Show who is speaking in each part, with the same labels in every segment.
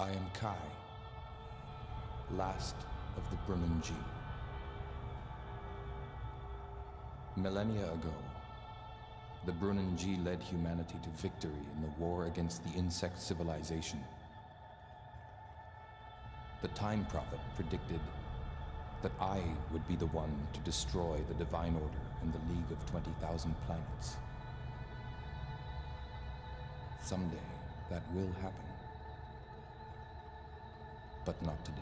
Speaker 1: I am Kai, last of the Brunanji. Millennia ago, the Brunanji led humanity to victory in the war against the insect civilization. The Time Prophet predicted that I would be the one to destroy the Divine Order and the League of 20,000 Planets. Someday, that will happen. But not today.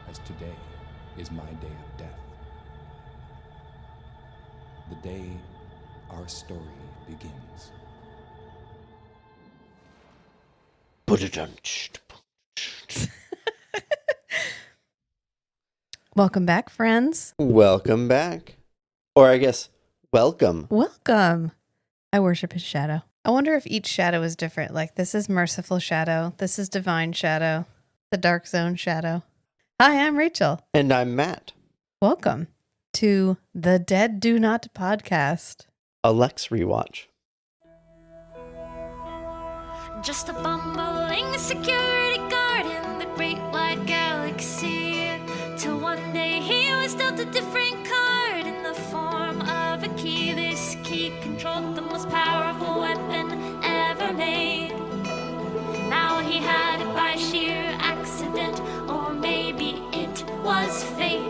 Speaker 1: As today is my day of death. The day our story begins.
Speaker 2: Welcome back, friends.
Speaker 3: Welcome back. Or I guess, welcome.
Speaker 2: Welcome. I worship his shadow. I wonder if each shadow is different. Like, this is merciful shadow. This is divine shadow. The dark zone shadow. Hi, I'm Rachel.
Speaker 3: And I'm Matt.
Speaker 2: Welcome to the Dead Do Not podcast.
Speaker 3: A Lexx rewatch.
Speaker 4: Just a bumbling security guard in the great wide galaxy. Till one day he was dealt a different card in the form of a key. This key controlled the most powerful weapon ever made. Now he had it by sheer accident, or maybe it was fate.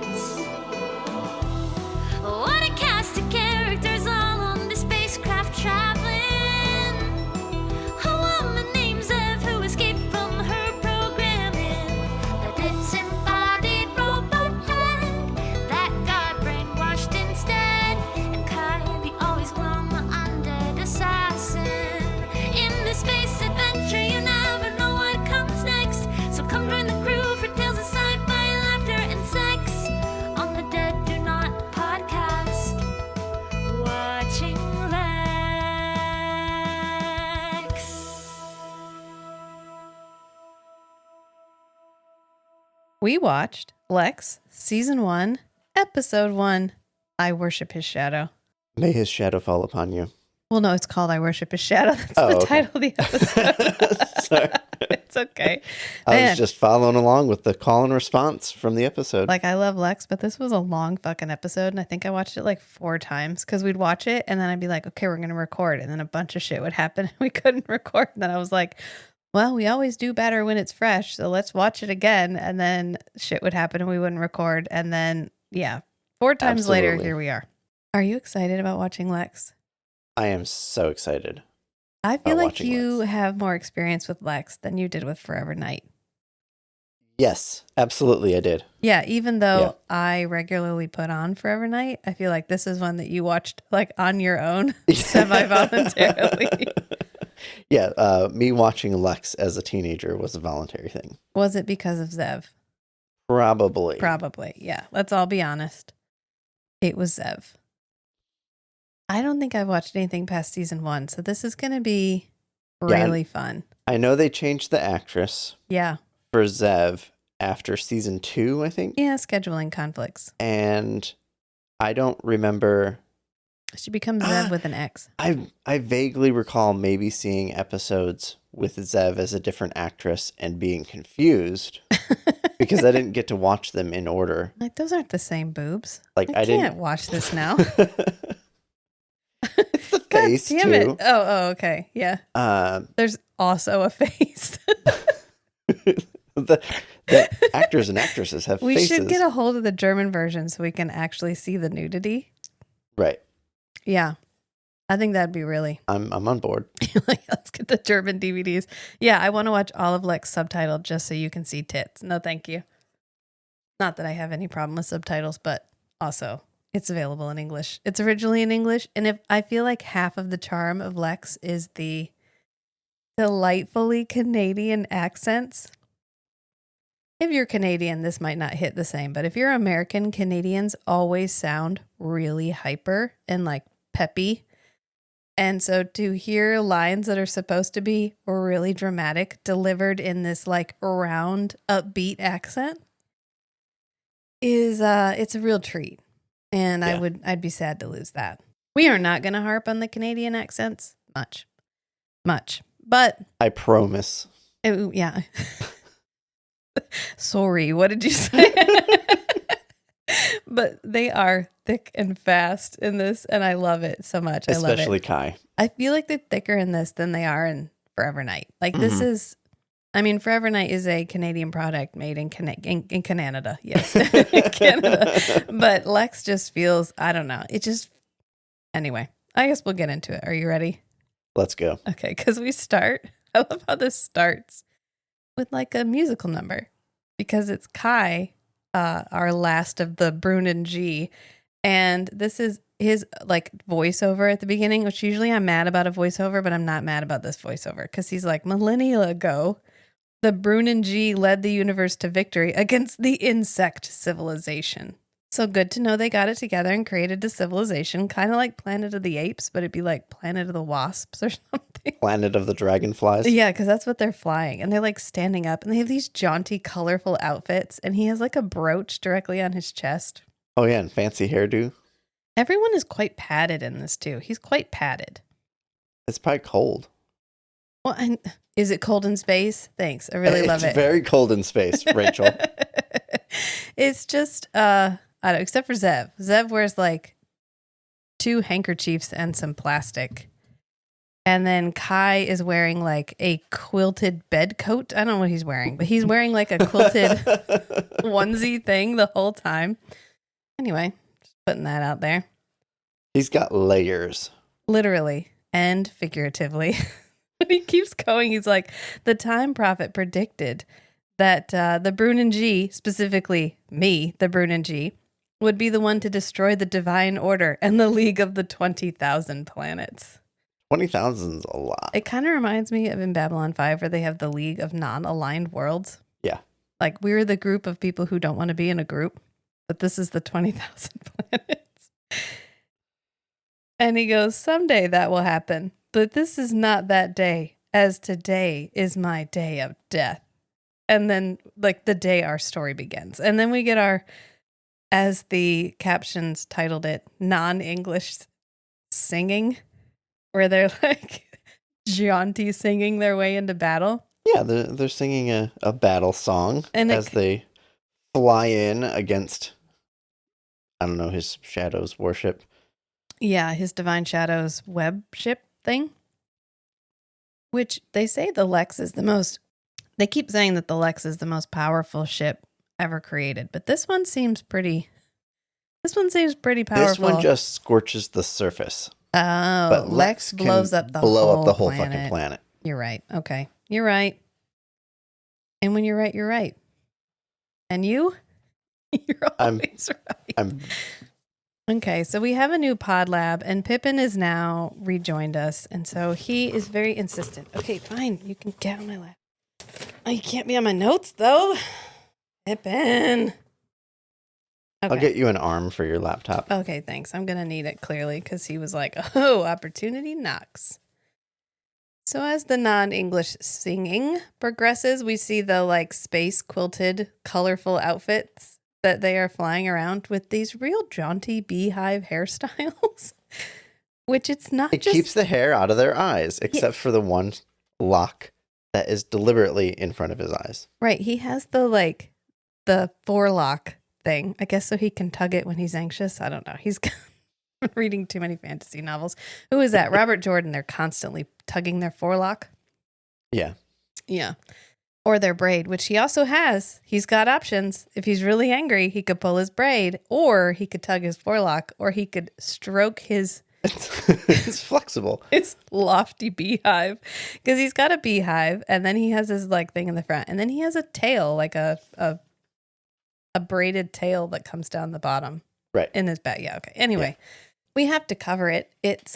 Speaker 4: What a cast of characters all on the spacecraft traveling. A woman named Zev who escaped from her programming. A disembodied robot head that got brainwashed instead. And Kai, the always glum undead assassin. In this space adventure, you never know what comes next. So come join the crew for tales of sci-fi, laughter, and sex on the Dead Do Not podcast. Watching Lexx.
Speaker 2: We watched Lexx, Season 1, Episode 1, I Worship His Shadow.
Speaker 3: May his shadow fall upon you.
Speaker 2: Well, no, it's called I Worship His Shadow. That's the
Speaker 3: okay.
Speaker 2: title of the episode.
Speaker 3: Sorry.
Speaker 2: It's okay.
Speaker 3: I
Speaker 2: Man.
Speaker 3: was just following along with the call and response from the episode.
Speaker 2: Like, I love Lexx, but this was a long fucking episode, and I think I watched it like 4 times because we'd watch it, and then I'd be like, okay, we're going to record, and then a bunch of shit would happen, and we couldn't record, and then I was like, well, we always do better when it's fresh, so let's watch it again, and then shit would happen, and we wouldn't record, and then, yeah, 4 times later,
Speaker 3: Absolutely.
Speaker 2: here we are. Are you excited about watching Lexx?
Speaker 3: I am so excited.
Speaker 2: I feel
Speaker 3: About
Speaker 2: like
Speaker 3: watching
Speaker 2: you
Speaker 3: Lexx.
Speaker 2: have more experience with Lexx than you did with Forever Night.
Speaker 3: Yes, absolutely I did.
Speaker 2: Yeah, even though
Speaker 3: Yeah.
Speaker 2: I regularly put on Forever Night, I feel like this is one that you watched like on your own, semi-voluntarily.
Speaker 3: Yeah, me watching Lexx as a teenager was a voluntary thing.
Speaker 2: Was it because of Zev?
Speaker 3: Probably.
Speaker 2: Probably, yeah. Let's all be honest. It was Zev. I don't think I've watched anything past season 1, so this is going to be
Speaker 3: Yeah,
Speaker 2: really fun.
Speaker 3: I know they changed the actress
Speaker 2: Yeah.
Speaker 3: for Zev after season 2, I think.
Speaker 2: Yeah, scheduling conflicts.
Speaker 3: And I don't remember.
Speaker 2: She becomes Zev with an X.
Speaker 3: I vaguely recall maybe seeing episodes with Zev as a different actress and being confused because I didn't get to watch them in order.
Speaker 2: Like, those aren't the same boobs.
Speaker 3: Like
Speaker 2: I
Speaker 3: I
Speaker 2: can't
Speaker 3: didn't
Speaker 2: watch this now.
Speaker 3: It's the
Speaker 2: God
Speaker 3: face
Speaker 2: damn
Speaker 3: too.
Speaker 2: it. Oh, okay. Yeah. There's also a face.
Speaker 3: The actors and actresses have
Speaker 2: We
Speaker 3: faces.
Speaker 2: should get a hold of the German version so we can actually see the nudity.
Speaker 3: Right.
Speaker 2: Yeah. I think that'd be really
Speaker 3: I'm on board.
Speaker 2: like, let's get the German DVDs. Yeah, I want to watch all of Lexx subtitled just so you can see tits. No, thank you. Not that I have any problem with subtitles, but also it's available in English. It's originally in English, and if I feel like half of the charm of Lexx is the delightfully Canadian accents. If you're Canadian, this might not hit the same, but if you're American, Canadians always sound really hyper and like peppy. And so to hear lines that are supposed to be really dramatic delivered in this like round, upbeat accent is it's a real treat. And
Speaker 3: Yeah.
Speaker 2: I'd be sad to lose that. We are not going to harp on the Canadian accents much, but
Speaker 3: I promise.
Speaker 2: Oh, yeah. Sorry, what did you say? But they are thick and fast in this, and I love it so much. I love
Speaker 3: Especially
Speaker 2: it.
Speaker 3: Kai.
Speaker 2: I feel like they're thicker in this than they are in Forever Night. Like this is, I mean, Forever Night is a Canadian product made in Canada. Yes, Canada. But Lexx just feels, I don't know. It just, anyway, I guess we'll get into it. Are you ready?
Speaker 3: Let's go.
Speaker 2: Okay, because we start. I love how this starts with like a musical number because it's Kai, our last of the Brune and G, and this is his like voiceover at the beginning, which usually I'm mad about a voiceover, but I'm not mad about this voiceover because he's like, millennia ago, the Brune and G led the universe to victory against the insect civilization. So good to know they got it together and created a civilization, kind of like Planet of the Apes, but it'd be like Planet of the Wasps or something.
Speaker 3: Planet of the Dragonflies.
Speaker 2: Yeah, because that's what they're flying. And they're like standing up and they have these jaunty, colorful outfits. And he has like a brooch directly on his chest.
Speaker 3: Oh, yeah, and fancy hairdo.
Speaker 2: Everyone is quite padded in this too. He's quite padded.
Speaker 3: It's probably cold.
Speaker 2: Well, and is it cold in space? Thanks. I really love it.
Speaker 3: It's very cold in space, Rachel.
Speaker 2: It's just, I don't know, except for Zev. Zev wears like 2 handkerchiefs and some plastic. And then Kai is wearing like a quilted bed coat. I don't know what he's wearing, but he's wearing like a quilted onesie thing the whole time. Anyway, just putting that out there.
Speaker 3: He's got layers.
Speaker 2: Literally and figuratively. He keeps going. He's like, the Time Prophet predicted that the Brune and G, specifically me, the Brune and G, would be the one to destroy the Divine Order and the League of the 20,000 Planets.
Speaker 3: 20,000's a lot.
Speaker 2: It kind of reminds me of in Babylon 5 where they have the League of Non-Aligned Worlds.
Speaker 3: Yeah.
Speaker 2: Like we're the group of people who don't want to be in a group, but this is the 20,000 planets. And he goes, someday that will happen, but this is not that day, as today is my day of death. And then like the day our story begins. And then we get our, as the captions titled it, non-English singing, where they're like jaunty singing their way into battle.
Speaker 3: Yeah, they're singing a battle song
Speaker 2: And
Speaker 3: as they fly in against, I don't know, his Shadow's worship.
Speaker 2: Yeah, his Divine Shadows web ship thing. Which they say the Lexx is the most, they keep saying that the Lexx is the most powerful ship ever created. But this one seems pretty powerful.
Speaker 3: This one just scorches the surface.
Speaker 2: Oh,
Speaker 3: But
Speaker 2: Lexx
Speaker 3: can
Speaker 2: blows up the whole planet.
Speaker 3: fucking planet.
Speaker 2: You're right. Okay. You're right. And when you're right, you're right. And you're always right. Okay, so we have a new pod lab, and Pippin is now rejoined us, and so he is very insistent. Okay, fine, you can get on my lap. Oh, you can't be on my notes, though. Pippin. Okay.
Speaker 3: I'll get you an arm for your laptop.
Speaker 2: Okay, thanks. I'm going to need it, clearly, because he was like, oh, opportunity knocks. So as the non-English singing progresses, we see the, like, space quilted, colorful outfits that they are flying around with these real jaunty beehive hairstyles, which it's not
Speaker 3: It
Speaker 2: just...
Speaker 3: keeps the hair out of their eyes, except for the one lock that is deliberately in front of his eyes.
Speaker 2: Right. He has the forelock thing, I guess, so he can tug it when he's anxious. I don't know. He's reading too many fantasy novels. Who is that? Robert Jordan. They're constantly tugging their forelock.
Speaker 3: Yeah.
Speaker 2: Yeah. Or their braid, which he also has. He's got options. If he's really angry, he could pull his braid, or he could tug his forelock, or he could stroke his...
Speaker 3: It's flexible.
Speaker 2: His lofty beehive. Because he's got a beehive, and then he has his like thing in the front, and then he has a tail, like a braided tail that comes down the bottom.
Speaker 3: Right.
Speaker 2: In his back. Yeah, okay. Anyway, we have to cover it. It's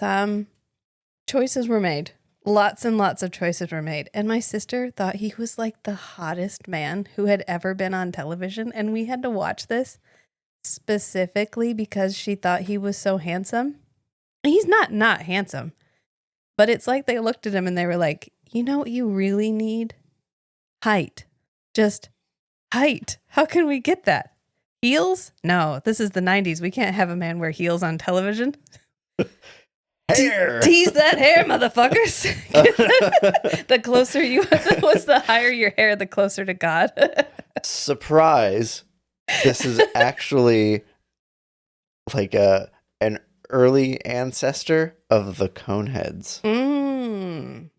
Speaker 2: choices were made. Lots and lots of choices were made. And my sister thought he was like the hottest man who had ever been on television. And we had to watch this specifically because she thought he was so handsome. He's not handsome. But it's like they looked at him and they were like, you know what you really need? Height. Just height. How can we get that? Heels? No, this is the 90s. We can't have a man wear heels on television.
Speaker 3: Hair.
Speaker 2: Tease that hair, motherfuckers. The closer you, the higher your hair, the closer to God.
Speaker 3: Surprise. This is actually like an early ancestor of the Coneheads.
Speaker 2: Mm.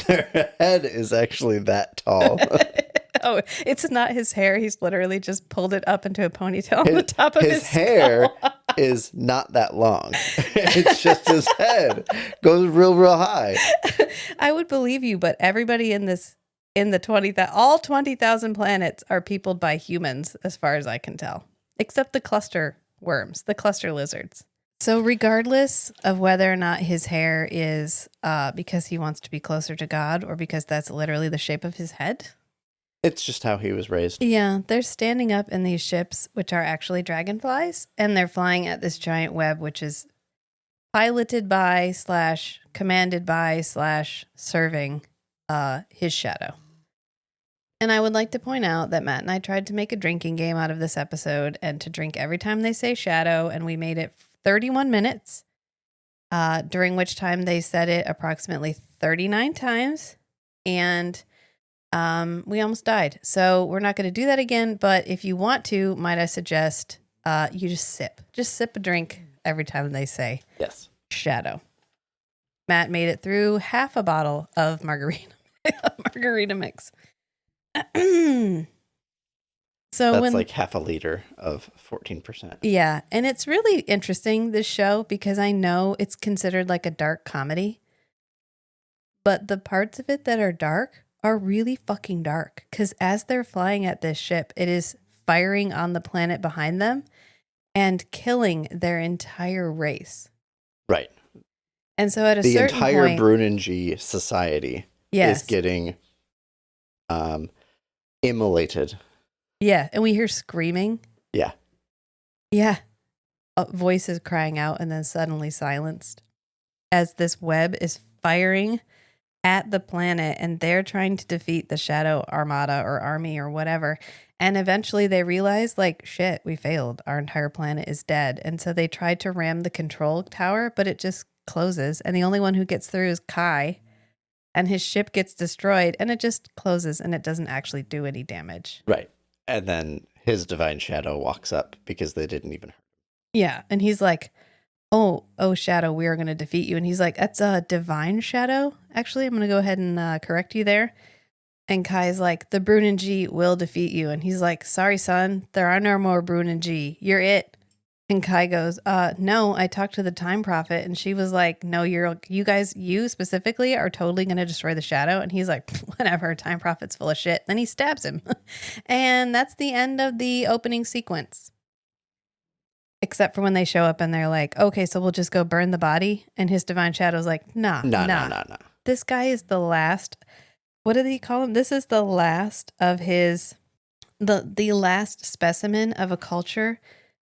Speaker 3: Their head is actually that tall.
Speaker 2: Oh, it's not his hair. He's literally just pulled it up into a ponytail on the top of his
Speaker 3: hair
Speaker 2: skull.
Speaker 3: is not that long. It's just his head goes real high.
Speaker 2: I would believe you, but everybody in all 20,000 planets are peopled by humans, as far as I can tell, except the cluster worms, the cluster lizards. So regardless of whether or not his hair is because he wants to be closer to God or because that's literally the shape of his head.
Speaker 3: It's just how he was raised.
Speaker 2: Yeah, they're standing up in these ships, which are actually dragonflies, and they're flying at this giant web, which is piloted by / commanded by / serving his shadow. And I would like to point out that Matt and I tried to make a drinking game out of this episode and to drink every time they say shadow, and we made it 31 minutes, during which time they said it approximately 39 times, and we almost died. So we're not going to do that again, but if you want to, might I suggest you just sip a drink every time they say
Speaker 3: Yes.
Speaker 2: shadow. Matt made it through half a bottle of margarita mix. So
Speaker 3: that's like half a liter of 14%.
Speaker 2: Yeah, and it's really interesting, this show, because I know it's considered like a dark comedy, but the parts of it that are dark are really fucking dark, because as they're flying at this ship, it is firing on the planet behind them and killing their entire race.
Speaker 3: Right.
Speaker 2: And so at a
Speaker 3: the
Speaker 2: certain
Speaker 3: entire
Speaker 2: point,
Speaker 3: Brunanji society is getting immolated.
Speaker 2: Yeah, and we hear screaming.
Speaker 3: Yeah.
Speaker 2: Yeah. Voices crying out and then suddenly silenced as this web is firing at the planet, and they're trying to defeat the Shadow Armada or army or whatever. And eventually they realize, like, shit, we failed. Our entire planet is dead. And so they tried to ram the control tower, but it just closes. And the only one who gets through is Kai, and his ship gets destroyed, and it just closes and it doesn't actually do any damage.
Speaker 3: Right. And then his divine shadow walks up because they didn't even hurt him.
Speaker 2: Yeah. And he's like, oh, Shadow, we are going to defeat you. And he's like, that's a divine shadow. Actually, I'm going to go ahead and correct you there. And Kai's like, the Brunanji will defeat you. And he's like, sorry, son, there are no more Brunanji. You're it. And Kai goes, no, I talked to the Time Prophet. And she was like, no, you specifically are totally going to destroy the shadow. And he's like, whatever, Time Prophet's full of shit. Then he stabs him. And that's the end of the opening sequence. Except for when they show up and they're like, okay, so we'll just go burn the body. And his divine shadow's like, nah. This guy is the last. What did he call him? This is the last of his, the last specimen of a culture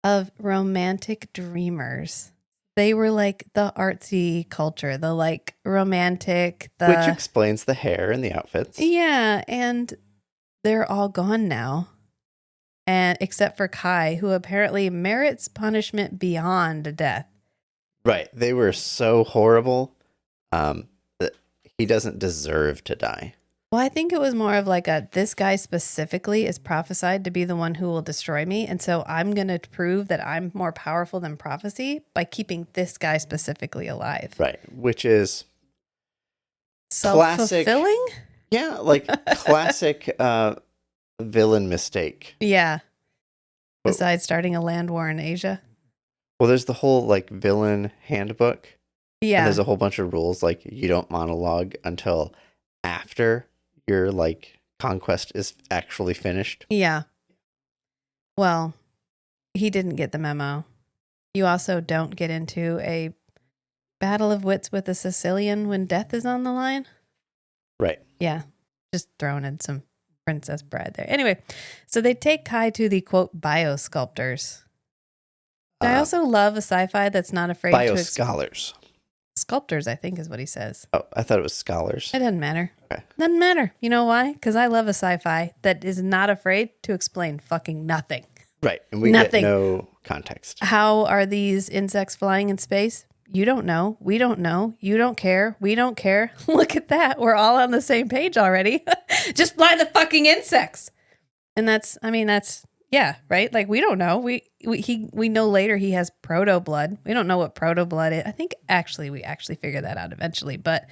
Speaker 2: of romantic dreamers. They were like the artsy culture, the like romantic,
Speaker 3: which explains the hair and the outfits.
Speaker 2: Yeah, and they're all gone now. And except for Kai, who apparently merits punishment beyond death.
Speaker 3: Right. They were so horrible that he doesn't deserve to die.
Speaker 2: Well, I think it was more of like this guy specifically is prophesied to be the one who will destroy me. And so I'm going to prove that I'm more powerful than prophecy by keeping this guy specifically alive.
Speaker 3: Right. Which is
Speaker 2: self-fulfilling?
Speaker 3: Yeah, like classic villain mistake.
Speaker 2: Yeah. Besides starting a land war in Asia.
Speaker 3: Well, there's the whole like villain handbook.
Speaker 2: Yeah.
Speaker 3: And there's a whole bunch of rules, like you don't monologue until after your like conquest is actually finished.
Speaker 2: Yeah. Well, he didn't get the memo. You also don't get into a battle of wits with a Sicilian when death is on the line.
Speaker 3: Right.
Speaker 2: Yeah. Just throwing in some Princess Bride there. Anyway, so they take Kai to the quote biosculptors. I also love a sci-fi that's not afraid
Speaker 3: bioscholars.
Speaker 2: Sculptors, I think is what he says.
Speaker 3: Oh, I thought it was scholars.
Speaker 2: It doesn't matter.
Speaker 3: Okay.
Speaker 2: Doesn't matter. You know why? Because I love a sci-fi that is not afraid to explain fucking nothing.
Speaker 3: Right. And we
Speaker 2: Nothing.
Speaker 3: get no context.
Speaker 2: How are these insects flying in space? You don't know. We don't know. You don't care. We don't care. Look at that. We're all on the same page already. Just fly the fucking insects. And that's, yeah, right? Like, we don't know. We know later he has proto blood. We don't know what proto blood is. I think we actually figure that out eventually. But,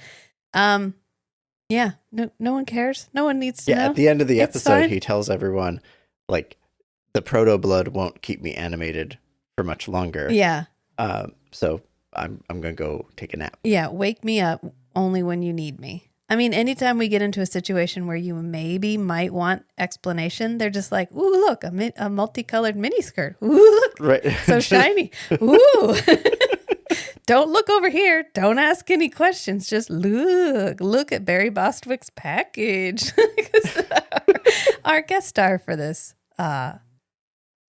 Speaker 2: yeah, no one cares. No one needs to know.
Speaker 3: At the end of the
Speaker 2: It's
Speaker 3: episode,
Speaker 2: fine.
Speaker 3: he tells everyone, like, the proto blood won't keep me animated for much longer.
Speaker 2: Yeah.
Speaker 3: So I'm gonna go take a nap.
Speaker 2: Yeah, wake me up only when you need me. I mean, anytime we get into a situation where you might want explanation, they're just like, ooh, look, a multicolored miniskirt. Ooh, look,
Speaker 3: Right.
Speaker 2: so shiny. Ooh. Don't look over here. Don't ask any questions. Just look at Barry Bostwick's package. Our guest star for this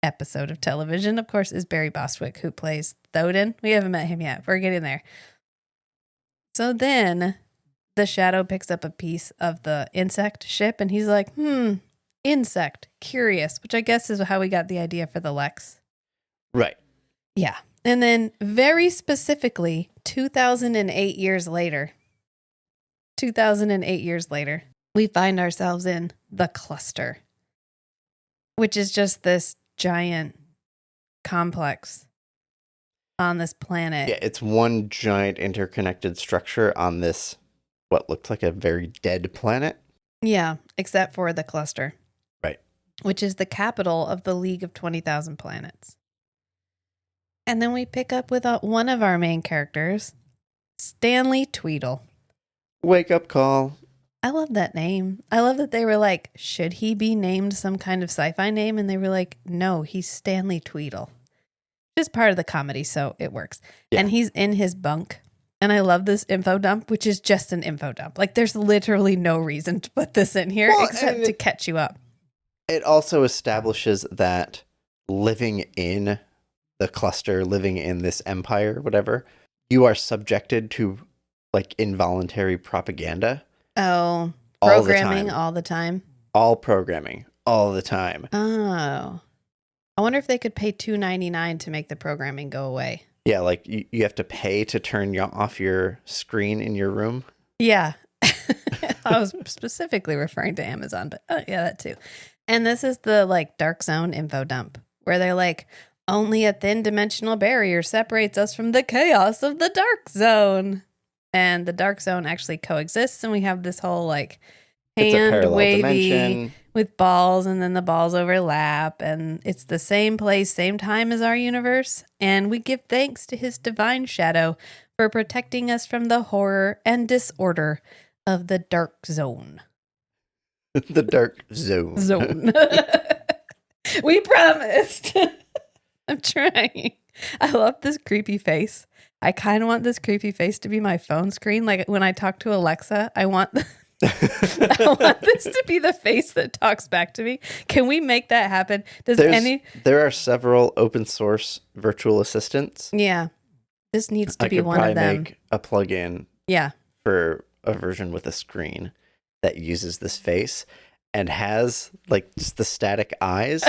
Speaker 2: episode of television, of course, is Barry Bostwick, who plays Thodin. We haven't met him yet. We're getting there. So then the Shadow picks up a piece of the insect ship and he's like, insect, curious, which I guess is how we got the idea for the Lexx.
Speaker 3: Right.
Speaker 2: Yeah. And then very specifically, 2008 years later, we find ourselves in the cluster, which is just this giant complex on this planet.
Speaker 3: Yeah, it's one giant interconnected structure on this, what looked like a very dead planet.
Speaker 2: Yeah, except for the cluster.
Speaker 3: Right.
Speaker 2: Which is the capital of the League of 20,000 Planets. And then we pick up with one of our main characters, Stanley Tweedle.
Speaker 3: Wake up call.
Speaker 2: I love that name. I love that they were like, should he be named some kind of sci-fi name? And they were like, no, he's Stanley Tweedle. Just part of the comedy, so it works.
Speaker 3: Yeah.
Speaker 2: And he's in his bunk. And I love this info dump, which is just an info dump. Like, there's literally no reason to put this in here except to catch you up.
Speaker 3: It also establishes that living in the cluster, living in this empire, whatever, you are subjected to like involuntary propaganda.
Speaker 2: Oh,
Speaker 3: All the
Speaker 2: programming
Speaker 3: time.
Speaker 2: all the time.
Speaker 3: All programming all the time.
Speaker 2: Oh, I wonder if they could pay $2.99 to make the programming go away.
Speaker 3: Yeah, like you have to pay to turn off your screen in your room.
Speaker 2: Yeah. I was specifically referring to Amazon, but yeah, that too. And this is the like dark zone info dump where they're like, only a thin dimensional barrier separates us from the chaos of the dark zone. And the dark zone actually coexists, and we have this whole like
Speaker 3: It's a
Speaker 2: hand
Speaker 3: parallel
Speaker 2: wavy
Speaker 3: dimension.
Speaker 2: with balls, and then the balls overlap, and it's the same place, same time as our universe. And we give thanks to his divine shadow for protecting us from the horror and disorder of the dark zone.
Speaker 3: The dark zone.
Speaker 2: We promised. I'm trying. I love this creepy face. I kind of want this creepy face to be my phone screen. Like when I talk to Alexa, I want I want this to be the face that talks back to me. Can we make that happen?
Speaker 3: There are several open source virtual assistants.
Speaker 2: Yeah. This needs to
Speaker 3: I
Speaker 2: be
Speaker 3: could
Speaker 2: one
Speaker 3: probably
Speaker 2: of them.
Speaker 3: make a plugin
Speaker 2: Yeah.
Speaker 3: for a version with a screen that uses this face and has like just the static eyes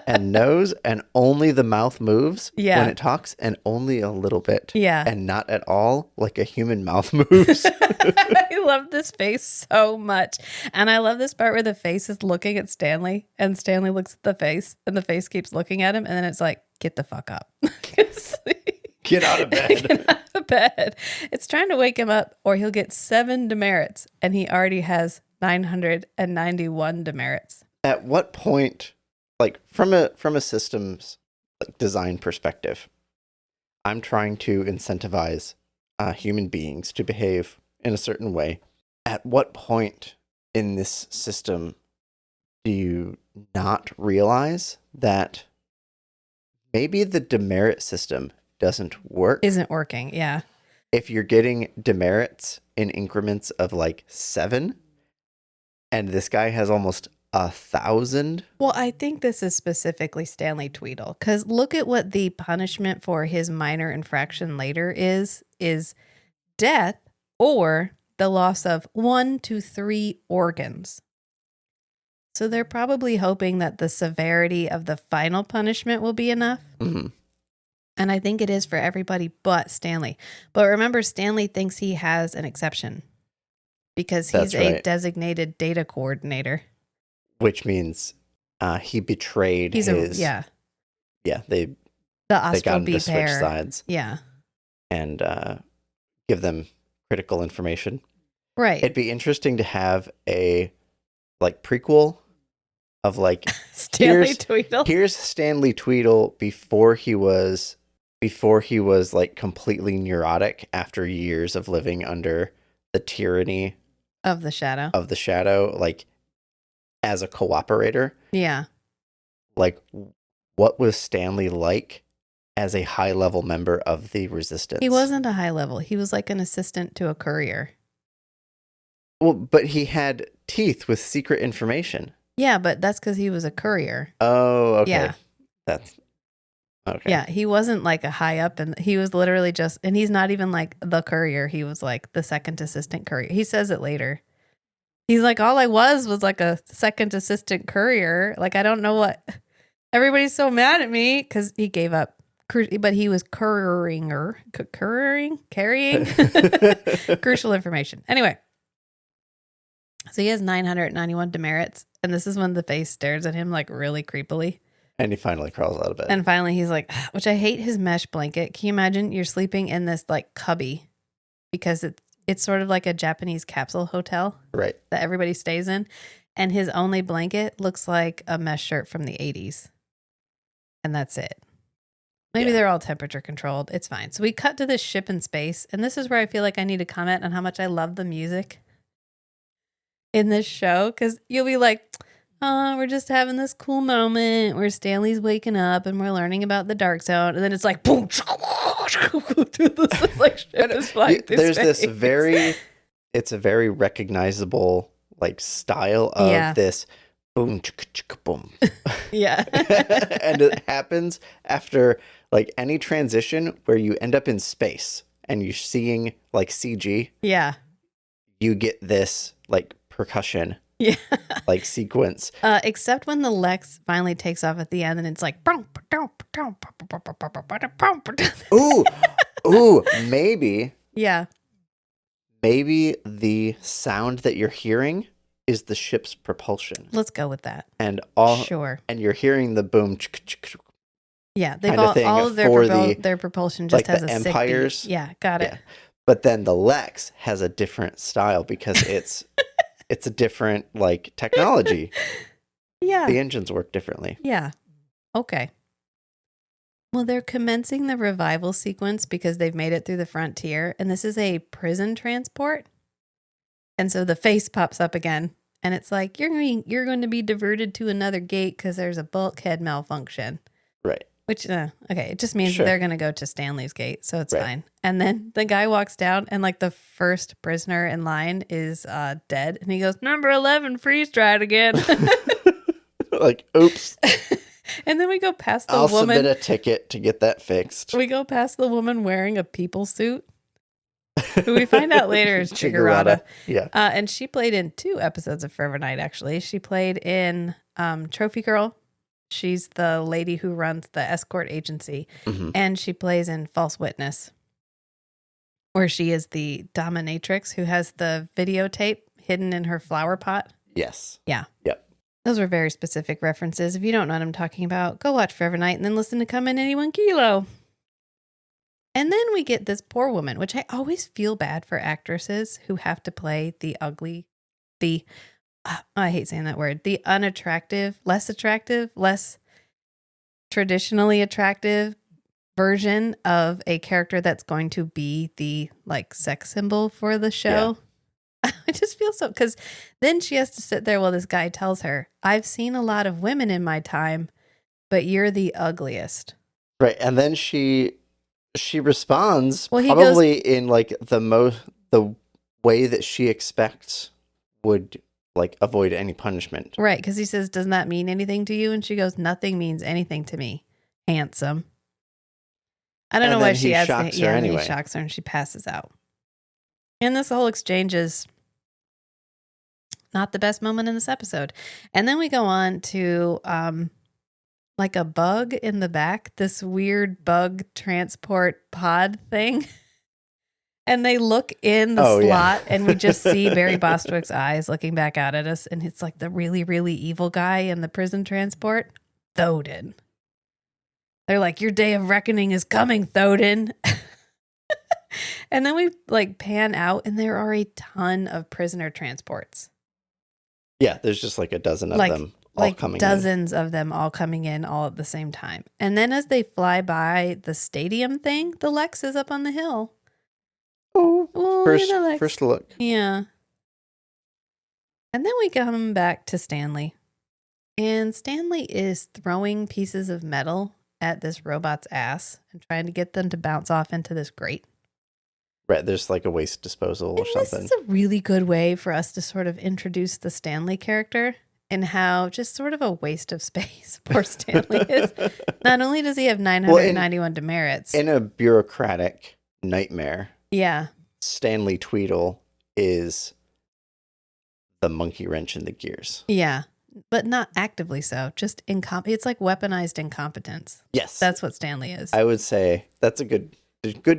Speaker 3: and nose, and only the mouth moves when it talks, and only a little bit.
Speaker 2: Yeah.
Speaker 3: And not at all like a human mouth moves.
Speaker 2: I love this face so much. And I love this part where the face is looking at Stanley and Stanley looks at the face and the face keeps looking at him. And then it's like, get the fuck up.
Speaker 3: Get out of bed.
Speaker 2: Get out of bed. It's trying to wake him up or he'll get 7 demerits. And he already has 991 demerits.
Speaker 3: At what point, like from a systems like design perspective, I'm trying to incentivize human beings to behave in a certain way. At what point in this system do you not realize that maybe the demerit system doesn't work?
Speaker 2: Isn't working, yeah.
Speaker 3: If you're getting demerits in increments of like 7, and this guy has almost 1,000.
Speaker 2: Well, I think this is specifically Stanley Tweedle, because look at what the punishment for his minor infraction later is death or the loss of 1 to 3 organs. So they're probably hoping that the severity of the final punishment will be enough.
Speaker 3: Mm-hmm.
Speaker 2: And I think it is for everybody but Stanley. But remember, Stanley thinks he has an exception because he's
Speaker 3: That's right.
Speaker 2: designated data coordinator.
Speaker 3: Which means he betrayed
Speaker 2: He's
Speaker 3: his...
Speaker 2: yeah,
Speaker 3: They
Speaker 2: the
Speaker 3: got
Speaker 2: Astral
Speaker 3: him
Speaker 2: B
Speaker 3: to switch
Speaker 2: pair.
Speaker 3: sides
Speaker 2: Yeah,
Speaker 3: and give them critical information.
Speaker 2: right.
Speaker 3: It'd be interesting to have a like prequel of like
Speaker 2: Stanley Tweedle.
Speaker 3: here's Stanley Tweedle before he was like completely neurotic after years of living under the tyranny
Speaker 2: Of the Shadow.
Speaker 3: like as a cooperator.
Speaker 2: Yeah.
Speaker 3: Like, what was Stanley like as a high level member of the resistance?
Speaker 2: He wasn't a high level. He was like an assistant to a courier.
Speaker 3: Well, but he had teeth with secret information.
Speaker 2: Yeah, but that's because he was a courier.
Speaker 3: Oh, okay.
Speaker 2: Yeah.
Speaker 3: That's okay.
Speaker 2: Yeah, he wasn't like a high up, and he was literally just, and he's not even like the courier. He was like the second assistant courier. He says it later. He's like, all I was like a second assistant courier. Like, I don't know what, everybody's so mad at me because he gave up, but he was carrying crucial information. Anyway, so he has 991 demerits, and this is when the face stares at him like really creepily.
Speaker 3: And he finally crawls out of bed.
Speaker 2: And finally, he's like, which I hate his mesh blanket. Can you imagine you're sleeping in this like cubby because it's sort of like a Japanese capsule hotel,
Speaker 3: right?
Speaker 2: That everybody stays in, and his only blanket looks like a mesh shirt from the 80s, and that's it. Maybe they're all temperature controlled. It's fine. So we cut to this ship in space, and this is where I feel like I need to comment on how much I love the music in this show, because you'll be like, oh, we're just having this cool moment where Stanley's waking up and we're learning about the dark zone, and then it's like boom. This like ship is flying through
Speaker 3: There's
Speaker 2: space.
Speaker 3: this it's a very recognizable like style of this boom chicka chicka boom.
Speaker 2: Yeah.
Speaker 3: And it happens after like any transition where you end up in space and you're seeing like CG.
Speaker 2: Yeah.
Speaker 3: You get this like percussion.
Speaker 2: Yeah.
Speaker 3: Like sequence.
Speaker 2: Except when the Lexx finally takes off at the end and it's like
Speaker 3: Ooh, maybe.
Speaker 2: Yeah.
Speaker 3: Maybe the sound that you're hearing is the ship's propulsion.
Speaker 2: Let's go with that.
Speaker 3: And
Speaker 2: sure.
Speaker 3: And you're hearing the boom.
Speaker 2: Yeah, they've all of their propulsion just
Speaker 3: like
Speaker 2: has
Speaker 3: the
Speaker 2: a
Speaker 3: Empires.
Speaker 2: sick beat. Yeah, got it.
Speaker 3: But then the Lexx has a different style because it's a different like technology.
Speaker 2: Yeah.
Speaker 3: The engines work differently.
Speaker 2: Yeah. Okay. Well, they're commencing the revival sequence because they've made it through the frontier, and this is a prison transport. And so the face pops up again, and it's like, you're going to be diverted to another gate because there's a bulkhead malfunction.
Speaker 3: Right.
Speaker 2: Which, okay, it just means they're going to go to Stanley's gate, so it's fine. And then the guy walks down, and like the first prisoner in line is dead, and he goes, number 11, freeze dried again.
Speaker 3: Like, oops.
Speaker 2: And then we go past the
Speaker 3: I'll
Speaker 2: woman.
Speaker 3: submit a ticket to get that fixed.
Speaker 2: We go past the woman wearing a people suit, who we find out later is Chigurata.
Speaker 3: Yeah.
Speaker 2: And she played in 2 episodes of Forever Night, actually. She played in Trophy Girl. She's the lady who runs the escort agency.
Speaker 3: Mm-hmm.
Speaker 2: And she plays in False Witness, where she is the dominatrix who has the videotape hidden in her flower pot.
Speaker 3: Yes.
Speaker 2: Yeah.
Speaker 3: Yep.
Speaker 2: Those were very specific references. If you don't know what I'm talking about, go watch Forever Night and then listen to Come In Anyone Kilo. And then we get this poor woman, which I always feel bad for actresses who have to play the ugly, I hate saying that word, the unattractive, less traditionally attractive version of a character that's going to be the like sex symbol for the show. Yeah. I just feel so, because then she has to sit there while this guy tells her, I've seen a lot of women in my time, but you're the ugliest.
Speaker 3: Right. And then she responds probably in like the way that she expects would like avoid any punishment.
Speaker 2: Right. Because he says, doesn't that mean anything to you? And she goes, nothing means anything to me. Handsome. I don't know why she has to. Yeah, anyway. He shocks her and she passes out. And this whole exchange is not the best moment in this episode. And then we go on to like a bug in the back, this weird bug transport pod thing. And they look in the
Speaker 3: Oh, yeah.
Speaker 2: slot and we just see Barry Bostwick's eyes looking back out at us. And it's like the really, really evil guy in the prison transport, Thodin. They're like, your day of reckoning is coming, Thodin. And then we like pan out and there are a ton of prisoner transports.
Speaker 3: Yeah, there's just like a dozen of
Speaker 2: Like-
Speaker 3: them all
Speaker 2: Like
Speaker 3: coming in.
Speaker 2: dozens of them all coming in all at the same time. And then as they fly by the stadium thing, the Lexx is up on the hill.
Speaker 3: Oh,
Speaker 2: Oh,
Speaker 3: first,
Speaker 2: look at the Lexx.
Speaker 3: first look.
Speaker 2: Yeah. And then we come back to Stanley. And Stanley is throwing pieces of metal at this robot's ass and trying to get them to bounce off into this grate.
Speaker 3: Right, there's like a waste disposal or
Speaker 2: And this
Speaker 3: something.
Speaker 2: is a really good way for us to sort of introduce the Stanley character and how just sort of a waste of space poor Stanley is. Not only does he have 991 demerits.
Speaker 3: In a bureaucratic nightmare,
Speaker 2: Yeah.
Speaker 3: Stanley Tweedle is the monkey wrench in the gears.
Speaker 2: Yeah. But not actively so. Just it's like weaponized incompetence.
Speaker 3: Yes,
Speaker 2: That's what Stanley is.
Speaker 3: I would say that's a good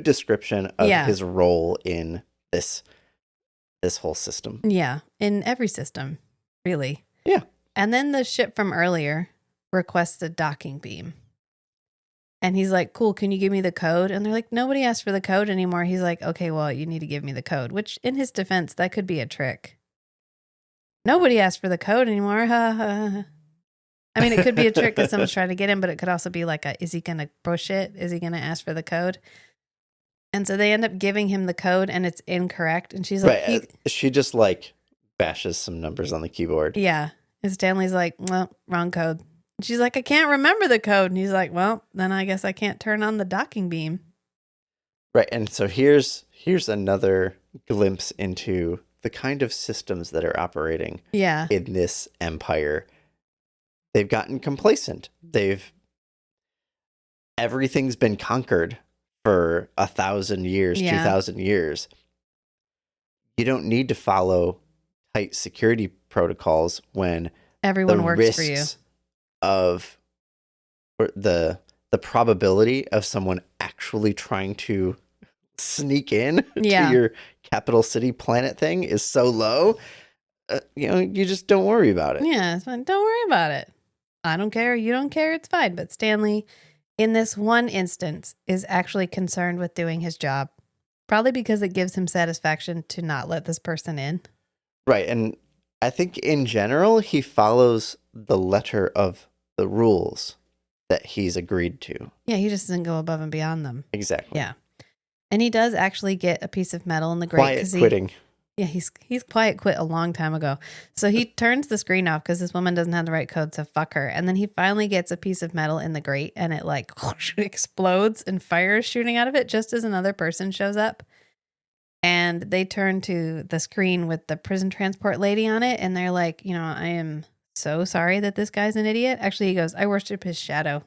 Speaker 3: description of
Speaker 2: Yeah.
Speaker 3: his role in this whole system.
Speaker 2: Yeah. In every system, really.
Speaker 3: Yeah.
Speaker 2: And then the ship from earlier requests a docking beam. And he's like, cool, can you give me the code? And they're like, nobody asked for the code anymore. He's like, okay, well, you need to give me the code, which in his defense, that could be a trick. Nobody asked for the code anymore. I mean, it could be a trick because someone's trying to get him, but it could also be like, is he going to push it? Is he going to ask for the code? And so they end up giving him the code and it's incorrect. And she's like,
Speaker 3: Right, she just like bashes some numbers on the keyboard.
Speaker 2: yeah. And Stanley's like, well, wrong code. And she's like, I can't remember the code. And he's like, well, then I guess I can't turn on the docking beam.
Speaker 3: Right, and so here's another glimpse into the kind of systems that are operating
Speaker 2: Yeah.
Speaker 3: in this empire. They've gotten complacent. Everything's been conquered for 1,000 years,
Speaker 2: Yeah.
Speaker 3: 2,000 years. You don't need to follow tight security protocols when
Speaker 2: Everyone
Speaker 3: the
Speaker 2: works for you.
Speaker 3: risks of or the probability of someone actually trying to sneak in
Speaker 2: Yeah.
Speaker 3: to your capital city planet thing is so low. You just don't worry about it.
Speaker 2: Yeah. It's fine. Don't worry about it. I don't care. You don't care. It's fine. But Stanley, in this one instance, is actually concerned with doing his job. Probably because it gives him satisfaction to not let this person in.
Speaker 3: Right. And I think in general, he follows the letter of the rules that he's agreed to.
Speaker 2: Yeah. He just doesn't go above and beyond them.
Speaker 3: Exactly.
Speaker 2: Yeah. And he does actually get a piece of metal in the grate.
Speaker 3: Quiet quitting.
Speaker 2: Yeah, he's quiet quit a long time ago. So he turns the screen off because this woman doesn't have the right code, so fuck her. And then he finally gets a piece of metal in the grate and it like explodes and fire is shooting out of it just as another person shows up. And they turn to the screen with the prison transport lady on it and they're like, I am so sorry that this guy's an idiot. Actually, he goes, I worship his shadow.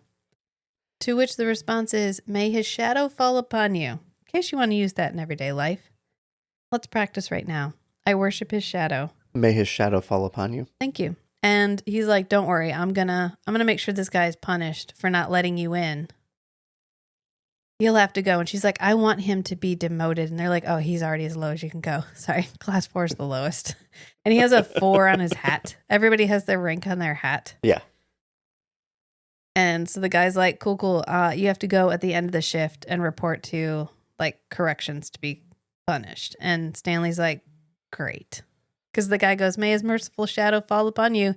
Speaker 2: To which the response is, may his shadow fall upon you. In case you want to use that in everyday life. Let's practice right now. I worship his shadow.
Speaker 3: May his shadow fall upon you.
Speaker 2: Thank you. And he's like, don't worry. I'm gonna make sure this guy is punished for not letting you in. He'll have to go. And she's like, I want him to be demoted. And they're like, oh, he's already as low as you can go. Sorry. Class 4 is the lowest. And he has a 4 on his hat. Everybody has their rank on their hat.
Speaker 3: Yeah.
Speaker 2: And so the guy's like, cool. You have to go at the end of the shift and report to like corrections to be punished. And Stanley's like, great. Because the guy goes, may his merciful shadow fall upon you.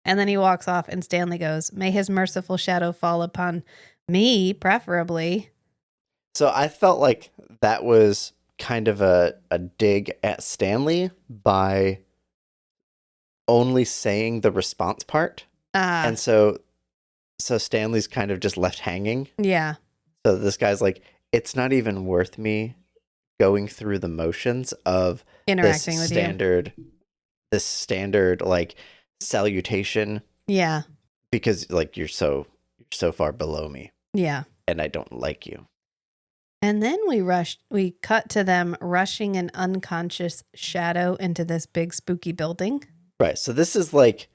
Speaker 2: And then he walks off and Stanley goes, may his merciful shadow fall upon me, preferably.
Speaker 3: So I felt like that was kind of a dig at Stanley by only saying the response part. And so Stanley's kind of just left hanging.
Speaker 2: Yeah.
Speaker 3: So this guy's like, it's not even worth me going through the motions of
Speaker 2: Interacting with
Speaker 3: this standard like salutation
Speaker 2: you. Yeah.
Speaker 3: because like you're so far below me
Speaker 2: Yeah.
Speaker 3: and I don't like you.
Speaker 2: And then we cut to them rushing an unconscious shadow into this big spooky building.
Speaker 3: Right. So this is like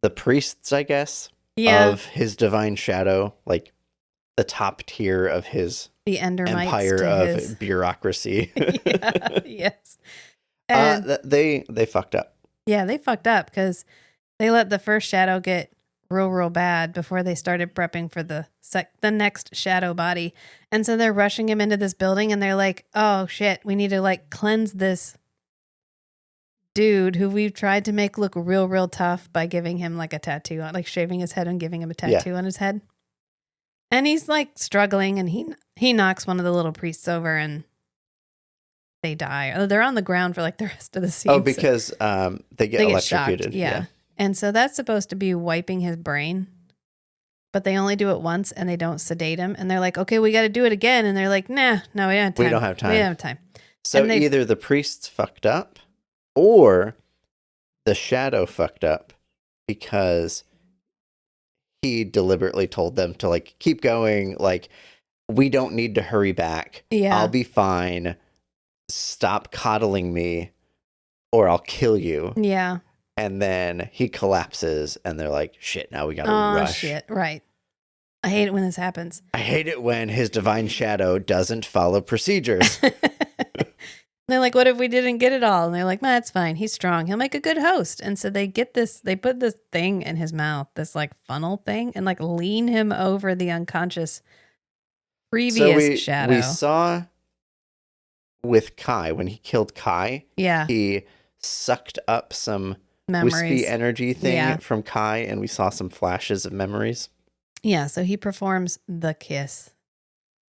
Speaker 3: the priests, I guess.
Speaker 2: Yeah.
Speaker 3: of his divine shadow, like the top tier of his
Speaker 2: The Endermites
Speaker 3: empire
Speaker 2: to
Speaker 3: of
Speaker 2: his...
Speaker 3: bureaucracy.
Speaker 2: Yeah, yes. And
Speaker 3: They fucked up.
Speaker 2: yeah, they fucked up because they let the first shadow get real bad before they started prepping for the next shadow body. And so they're rushing him into this building and they're like, oh shit, we need to like cleanse this dude who we've tried to make look real tough by giving him like a tattoo on, like shaving his head and giving him a tattoo on his head. And he's like struggling and he knocks one of the little priests over and they die. They're on the ground for like the rest of the scene.
Speaker 3: Oh, because they get electrocuted.
Speaker 2: Shocked. Yeah. And so that's supposed to be wiping his brain, but they only do it once and they don't sedate him. And they're like, okay, we got to do it again. And they're like, nah, no, we don't have time.
Speaker 3: We don't have time.
Speaker 2: We don't have time.
Speaker 3: So either the priests fucked up or the shadow fucked up because he deliberately told them to like keep going. Like, we don't need to hurry back.
Speaker 2: Yeah.
Speaker 3: I'll be fine. Stop coddling me or I'll kill you.
Speaker 2: Yeah.
Speaker 3: And then he collapses and they're like, shit, now we gotta rush.
Speaker 2: Oh, shit. Right. I hate it when this happens.
Speaker 3: I hate it when his divine shadow doesn't follow procedures.
Speaker 2: They're like, what if we didn't get it all? And they're like, nah, it's fine. He's strong. He'll make a good host. And so they put this thing in his mouth, this like funnel thing, and like lean him over the unconscious previous shadow.
Speaker 3: We saw with Kai, when he killed Kai, he sucked up some
Speaker 2: memories,
Speaker 3: wispy energy thing from Kai, and we saw some flashes of memories.
Speaker 2: Yeah, so he performs the kiss.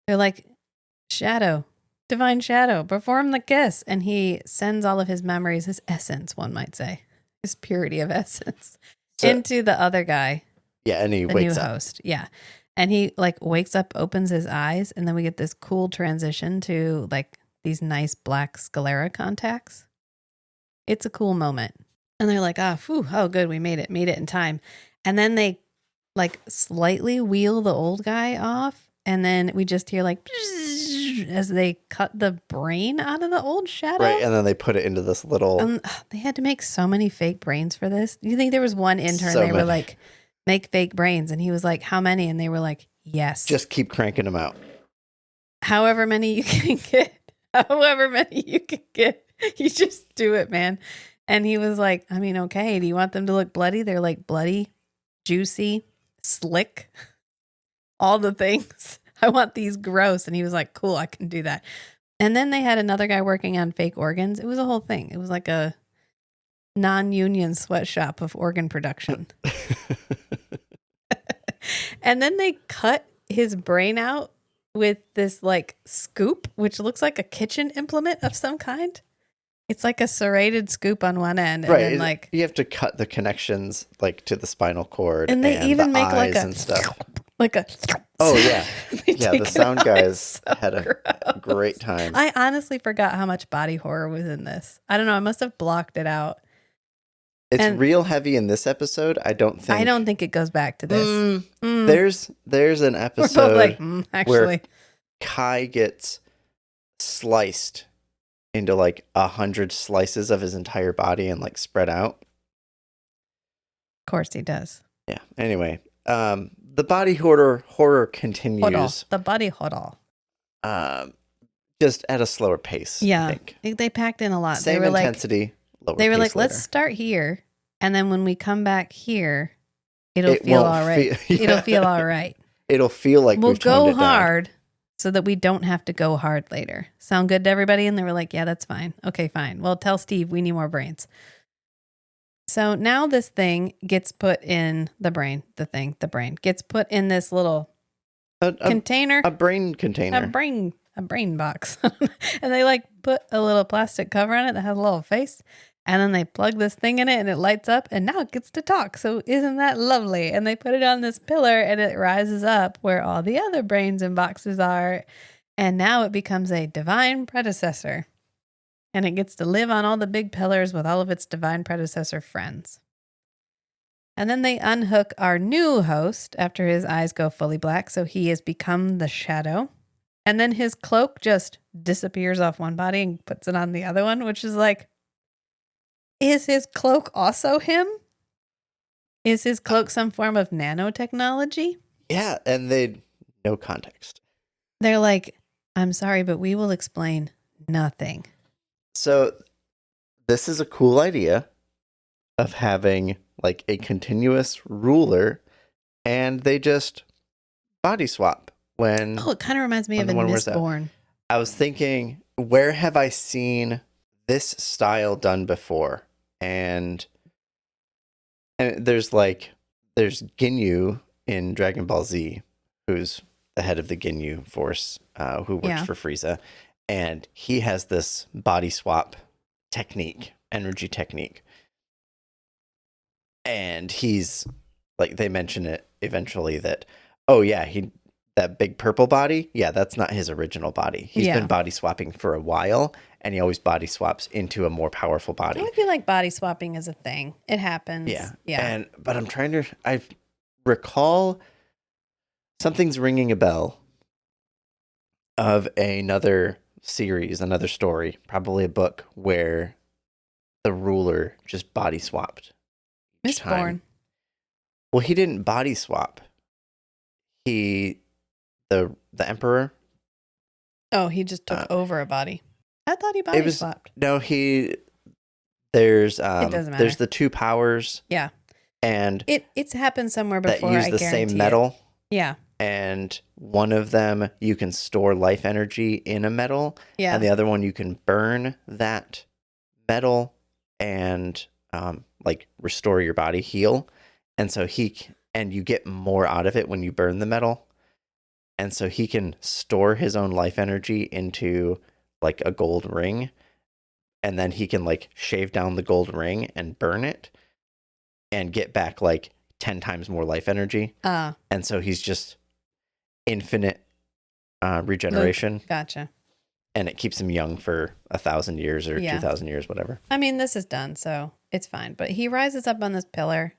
Speaker 2: They're like, shadow, divine shadow, perform the kiss. And he sends all of his memories, his essence, one might say, his purity of essence, into the other guy.
Speaker 3: Yeah, and he wakes up.
Speaker 2: Host. Yeah. And he like wakes up, opens his eyes, and then we get this cool transition to like these nice black sclera contacts. It's a cool moment. And they're like, oh, good, we made it in time. And then they like slightly wheel the old guy off. And then we just hear like as they cut the brain out of the old shadow.
Speaker 3: Right. And then they put it into this little.
Speaker 2: They had to make so many fake brains for this. Do you think there was one intern were like, make fake brains? And he was like, how many? And they were like, yes.
Speaker 3: Just keep cranking them out.
Speaker 2: However many you can get. You just do it, man. And he was like, I mean, okay, do you want them to look bloody? They're like bloody, juicy, slick, all the things. I want these gross. And he was like, cool, I can do that. And then they had another guy working on fake organs. It was a whole thing. It was like a non-union sweatshop of organ production. And then they cut his brain out with this like scoop, which looks like a kitchen implement of some kind. It's like a serrated scoop on one end. And then like
Speaker 3: you have to cut the connections like to the spinal cord.
Speaker 2: And they even make like a
Speaker 3: and stuff.
Speaker 2: Like a
Speaker 3: oh yeah. Yeah, the sound guys had a great time.
Speaker 2: I honestly forgot how much body horror was in this. I don't know. I must have blocked it out.
Speaker 3: It's real heavy in this episode. I don't think
Speaker 2: it goes back to this.
Speaker 3: There's an episode
Speaker 2: like, actually.
Speaker 3: where Kai gets sliced into like 100 slices of his entire body and like spread out.
Speaker 2: Of course he does.
Speaker 3: Yeah. Anyway, the body horror continues.
Speaker 2: The body horror.
Speaker 3: Just at a slower pace.
Speaker 2: Yeah.
Speaker 3: I think.
Speaker 2: They packed in a lot.
Speaker 3: Same intensity.
Speaker 2: They were like, let's start here. And then when we come back here, it'll feel all right. It'll feel all right.
Speaker 3: It'll feel like
Speaker 2: we'll go hard so that we don't have to go hard later. Sound good to everybody? And they were like, yeah, that's fine. Okay, fine. Well, tell Steve we need more brains. So now this thing gets put in the brain. The brain gets put in this little container.
Speaker 3: A brain container.
Speaker 2: A brain box. And they like put a little plastic cover on it that has a little face. And then they plug this thing in it and it lights up and now it gets to talk. So isn't that lovely? And they put it on this pillar and it rises up where all the other brains and boxes are. And now it becomes a divine predecessor. And it gets to live on all the big pillars with all of its divine predecessor friends. And then they unhook our new host after his eyes go fully black. So he has become the shadow. And then his cloak just disappears off one body and puts it on the other one, which is like, is his cloak also him? Is his cloak some form of nanotechnology?
Speaker 3: Yeah, and they no context.
Speaker 2: They're like, I'm sorry, but we will explain nothing.
Speaker 3: So this is a cool idea of having like a continuous ruler, and they just body swap when
Speaker 2: Oh, it kind of reminds me
Speaker 3: when
Speaker 2: of
Speaker 3: the
Speaker 2: in
Speaker 3: one wears out.
Speaker 2: Mistborn.
Speaker 3: I was thinking, where have I seen this style done before? And there's Ginyu in Dragon Ball Z, who's the head of the Ginyu Force, who works
Speaker 2: Yeah.
Speaker 3: for Frieza, and he has this body swap technique, energy technique, and he's like, they mention it eventually that, oh yeah, that big purple body, yeah, that's not his original body. He's
Speaker 2: Yeah.
Speaker 3: been body swapping for a while, and he always body swaps into a more powerful body.
Speaker 2: I feel like body swapping is a thing. It happens.
Speaker 3: Yeah.
Speaker 2: Yeah.
Speaker 3: But I recall something's ringing a bell of another series, another story, probably a book where the ruler just body swapped each time.
Speaker 2: Mistborn.
Speaker 3: Well, he didn't body swap. The emperor.
Speaker 2: Oh, he just took over a body. I thought he
Speaker 3: It
Speaker 2: body
Speaker 3: was
Speaker 2: swapped.
Speaker 3: no. There's
Speaker 2: doesn't matter.
Speaker 3: there's the two powers.
Speaker 2: Yeah.
Speaker 3: And
Speaker 2: It's happened somewhere
Speaker 3: that
Speaker 2: before.
Speaker 3: use
Speaker 2: I
Speaker 3: the
Speaker 2: guarantee
Speaker 3: same
Speaker 2: it.
Speaker 3: metal.
Speaker 2: Yeah.
Speaker 3: And one of them you can store life energy in a metal,
Speaker 2: Yeah.
Speaker 3: and the other one you can burn that metal and like restore your body, heal. And so you get more out of it when you burn the metal. And so he can store his own life energy into like a gold ring, and then he can like shave down the gold ring and burn it and get back like 10 times more life energy. And so he's just infinite regeneration.
Speaker 2: Gotcha.
Speaker 3: And it keeps him young for 1,000 years or 2,000 years, whatever.
Speaker 2: I mean, this is done, so it's fine. But he rises up on this pillar.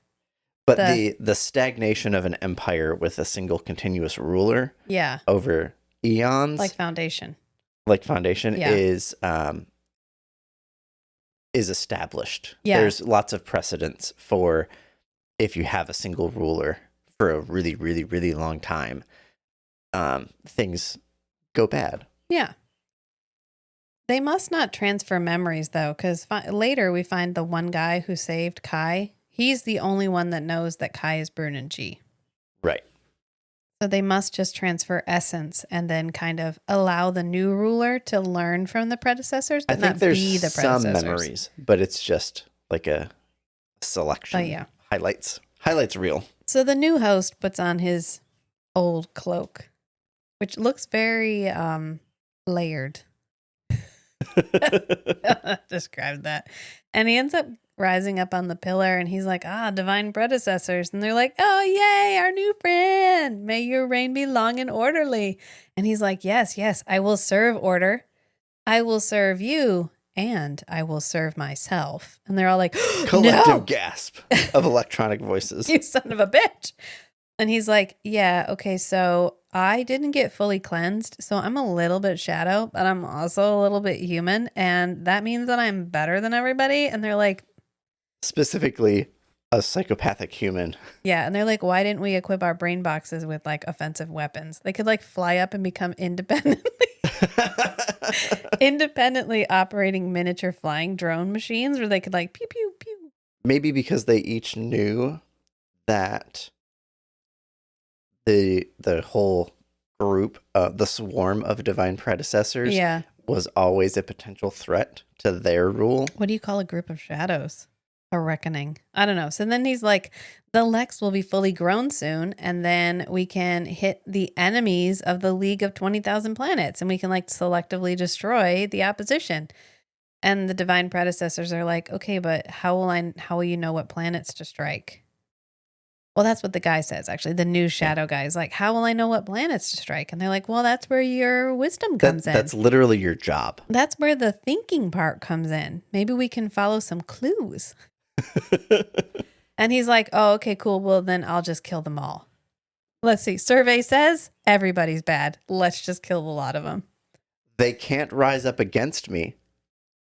Speaker 3: But the stagnation of an empire with a single continuous ruler over eons,
Speaker 2: like Foundation,
Speaker 3: is established.
Speaker 2: Yeah.
Speaker 3: There's lots of precedents for if you have a single ruler for a really, really, really long time, things go bad.
Speaker 2: Yeah. They must not transfer memories, though, because later we find the one guy who saved Kai. He's the only one that knows that Kai is Brun and G.
Speaker 3: Right.
Speaker 2: So they must just transfer essence and then kind of allow the new ruler to learn from the predecessors, but
Speaker 3: I think
Speaker 2: not
Speaker 3: there's
Speaker 2: be the
Speaker 3: some
Speaker 2: predecessors.
Speaker 3: memories, but it's just like a selection.
Speaker 2: Oh, yeah.
Speaker 3: Highlights reel.
Speaker 2: So the new host puts on his old cloak, which looks very layered. Describe that. And he ends up rising up on the pillar, and he's like, divine predecessors. And they're like, oh, yay, our new friend. May your reign be long and orderly. And he's like, yes, I will serve order. I will serve you, and I will serve myself. And they're all like,
Speaker 3: collective gasp of electronic voices.
Speaker 2: You son of a bitch. And he's like, yeah, okay, so I didn't get fully cleansed, so I'm a little bit shadow, but I'm also a little bit human, and that means that I'm better than everybody. And they're like,
Speaker 3: specifically a psychopathic human.
Speaker 2: Yeah, and they're like, why didn't we equip our brain boxes with like offensive weapons? They could like fly up and become independently operating miniature flying drone machines, where they could like pew pew pew.
Speaker 3: Maybe because they each knew that the whole group, the swarm of divine predecessors, was always a potential threat to their rule.
Speaker 2: What do you call a group of shadows? A reckoning. I don't know. So then he's like, the Lexx will be fully grown soon, and then we can hit the enemies of the League of 20,000 Planets, and we can like selectively destroy the opposition. And the divine predecessors are like, okay, but how will you know what planets to strike? Well, that's what the guy says, actually. The new shadow guy is like, how will I know what planets to strike? And they're like, well, that's where your wisdom comes in.
Speaker 3: That's literally your job.
Speaker 2: That's where the thinking part comes in. Maybe we can follow some clues. And he's like, oh, okay, cool. Well, then I'll just kill them all. Let's see. Survey says everybody's bad. Let's just kill a lot of them.
Speaker 3: They can't rise up against me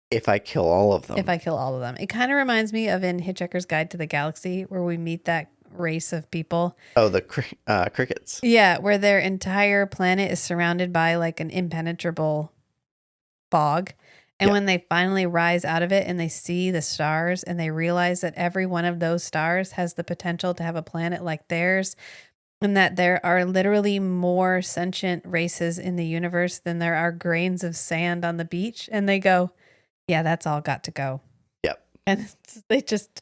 Speaker 3: If I kill all of them.
Speaker 2: If I kill all of them. It kind of reminds me of in Hitchhiker's Guide to the Galaxy, where we meet that race of people.
Speaker 3: Oh, the crickets.
Speaker 2: Yeah, where their entire planet is surrounded by like an impenetrable fog. And
Speaker 3: Yeah.
Speaker 2: when they finally rise out of it and they see the stars and they realize that every one of those stars has the potential to have a planet like theirs, and that there are literally more sentient races in the universe than there are grains of sand on the beach. And they go, yeah, that's all got to go.
Speaker 3: Yep.
Speaker 2: And they just,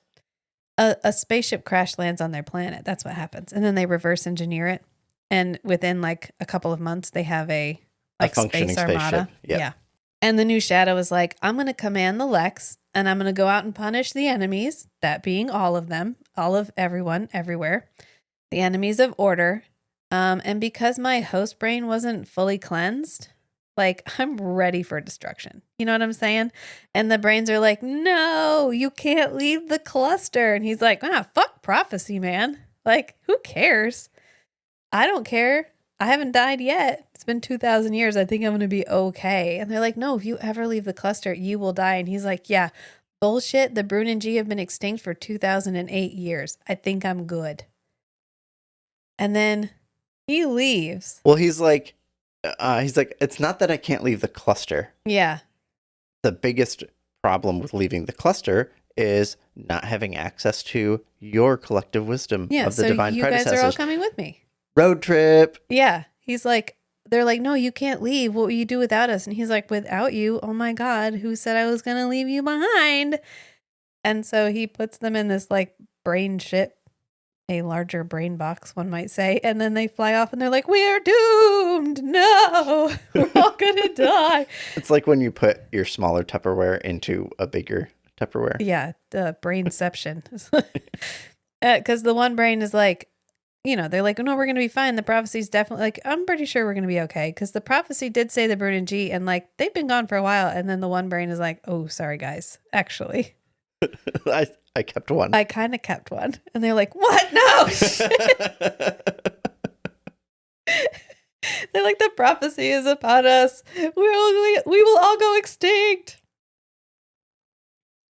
Speaker 2: a spaceship crash lands on their planet. That's what happens. And then they reverse engineer it. And within like a couple of months, they have a
Speaker 3: functioning
Speaker 2: space armada.
Speaker 3: spaceship. Yep.
Speaker 2: Yeah. And the new Shadow is like, I'm going to command the Lexx and I'm going to go out and punish the enemies, that being all of them, all of everyone, everywhere, the enemies of order. And because my host brain wasn't fully cleansed, like, I'm ready for destruction. You know what I'm saying? And the brains are like, no, you can't leave the cluster. And he's like, fuck prophecy, man. Like, who cares? I don't care. I haven't died yet. It's been 2,000 years. I think I'm going to be okay. And they're like, no, if you ever leave the cluster, you will die. And he's like, yeah, bullshit. The Brune and G have been extinct for 2008 years. I think I'm good. And then he leaves.
Speaker 3: Well, he's like, it's not that I can't leave the cluster.
Speaker 2: Yeah.
Speaker 3: The biggest problem with leaving the cluster is not having access to your collective wisdom
Speaker 2: Yeah.
Speaker 3: of the
Speaker 2: So
Speaker 3: divine
Speaker 2: you guys
Speaker 3: predecessors.
Speaker 2: are all coming with me.
Speaker 3: Road trip.
Speaker 2: Yeah. He's like, they're like, no, you can't leave. What will you do without us? And he's like, without you? Oh my God, who said I was going to leave you behind? And so he puts them in this like brain ship, a larger brain box, one might say. And then they fly off and they're like, we're doomed. No, we're all going to die.
Speaker 3: It's like when you put your smaller Tupperware into a bigger Tupperware.
Speaker 2: Yeah. The brainception. Because the one brain is like, you know, they're like, no, we're going to be fine. The prophecy's definitely like, I'm pretty sure we're going to be okay. Because the prophecy did say the Brune and G, and like, they've been gone for a while. And then the one brain is like, oh, sorry, guys. Actually,
Speaker 3: I kept one.
Speaker 2: I kind of kept one. And they're like, what? No. They're like, the prophecy is upon us. We will all go extinct.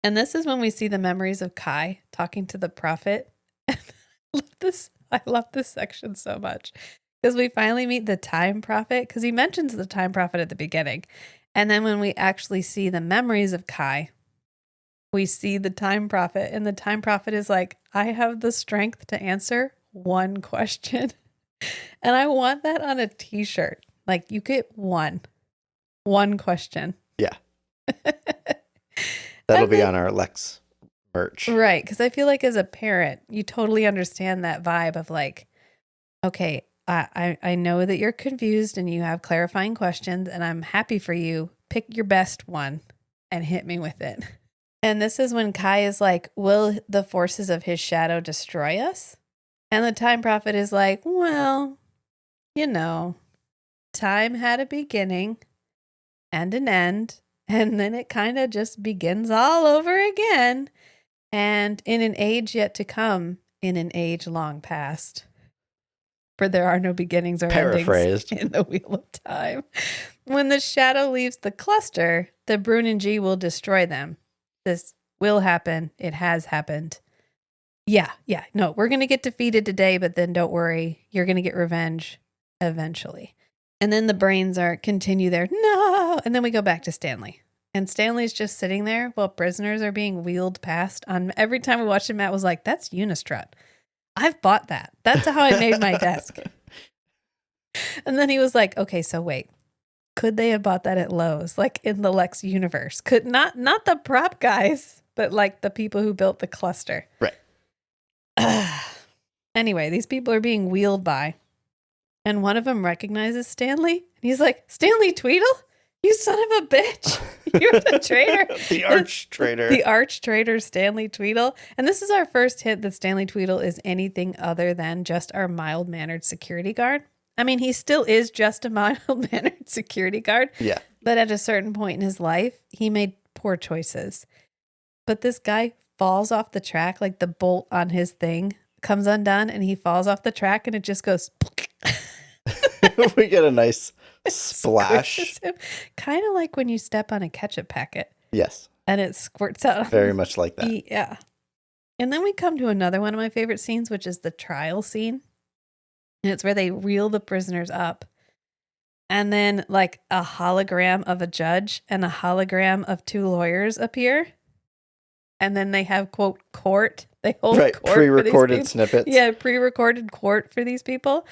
Speaker 2: And this is when we see the memories of Kai talking to the prophet. I love this section so much because we finally meet the time prophet, because he mentions the time prophet at the beginning. And then when we actually see the memories of Kai, we see the time prophet, and the time prophet is like, I have the strength to answer one question. And I want that on a t-shirt. Like, you get one question.
Speaker 3: Yeah. That'll
Speaker 2: And
Speaker 3: be
Speaker 2: then-
Speaker 3: on our Lexx merch.
Speaker 2: Right. Because I feel like as a parent, you totally understand that vibe of like, okay, I know that you're confused and you have clarifying questions, and I'm happy for you. Pick your best one and hit me with it. And this is when Kai is like, will the forces of his shadow destroy us? And the time prophet is like, well, you know, time had a beginning and an end, and then it kind of just begins all over again. And in an age yet to come, in an age long past, for there are no beginnings or
Speaker 3: Paraphrased.
Speaker 2: endings in the wheel of time. When the shadow leaves the cluster, the Brune and G will destroy them. This will happen. It has happened. Yeah. No, we're going to get defeated today, but then don't worry. You're going to get revenge eventually. And then the brains continue there. No. And then we go back to Stanley. And Stanley's just sitting there while prisoners are being wheeled past. On every time we watched him, Matt was like, that's Unistrut. I've bought that. That's how I made my desk. And then he was like, okay, so wait. Could they have bought that at Lowe's? Like in the Lexx universe? Could not the prop guys, but like the people who built the cluster.
Speaker 3: Right.
Speaker 2: Anyway, these people are being wheeled by. And one of them recognizes Stanley. And he's like, Stanley Tweedle? You son of a bitch. You're the traitor.
Speaker 3: The arch traitor.
Speaker 2: The arch traitor Stanley Tweedle. And this is our first hint that Stanley Tweedle is anything other than just our mild-mannered security guard. I mean, he still is just a mild-mannered security guard.
Speaker 3: Yeah.
Speaker 2: But at a certain point in his life, he made poor choices. But this guy falls off the track, like the bolt on his thing comes undone, and he falls off the track, and it just goes...
Speaker 3: We get a nice splash.
Speaker 2: Kind of like when you step on a ketchup packet.
Speaker 3: Yes.
Speaker 2: and it squirts out.
Speaker 3: Very much like that.
Speaker 2: Yeah. And then we come to another one of my favorite scenes, which is the trial scene. And it's where they reel the prisoners up. And then like a hologram of a judge and a hologram of two lawyers appear. And then they have, quote, court. They hold
Speaker 3: Right.
Speaker 2: court
Speaker 3: Pre-recorded
Speaker 2: for these
Speaker 3: snippets.
Speaker 2: Yeah, pre-recorded court for these people.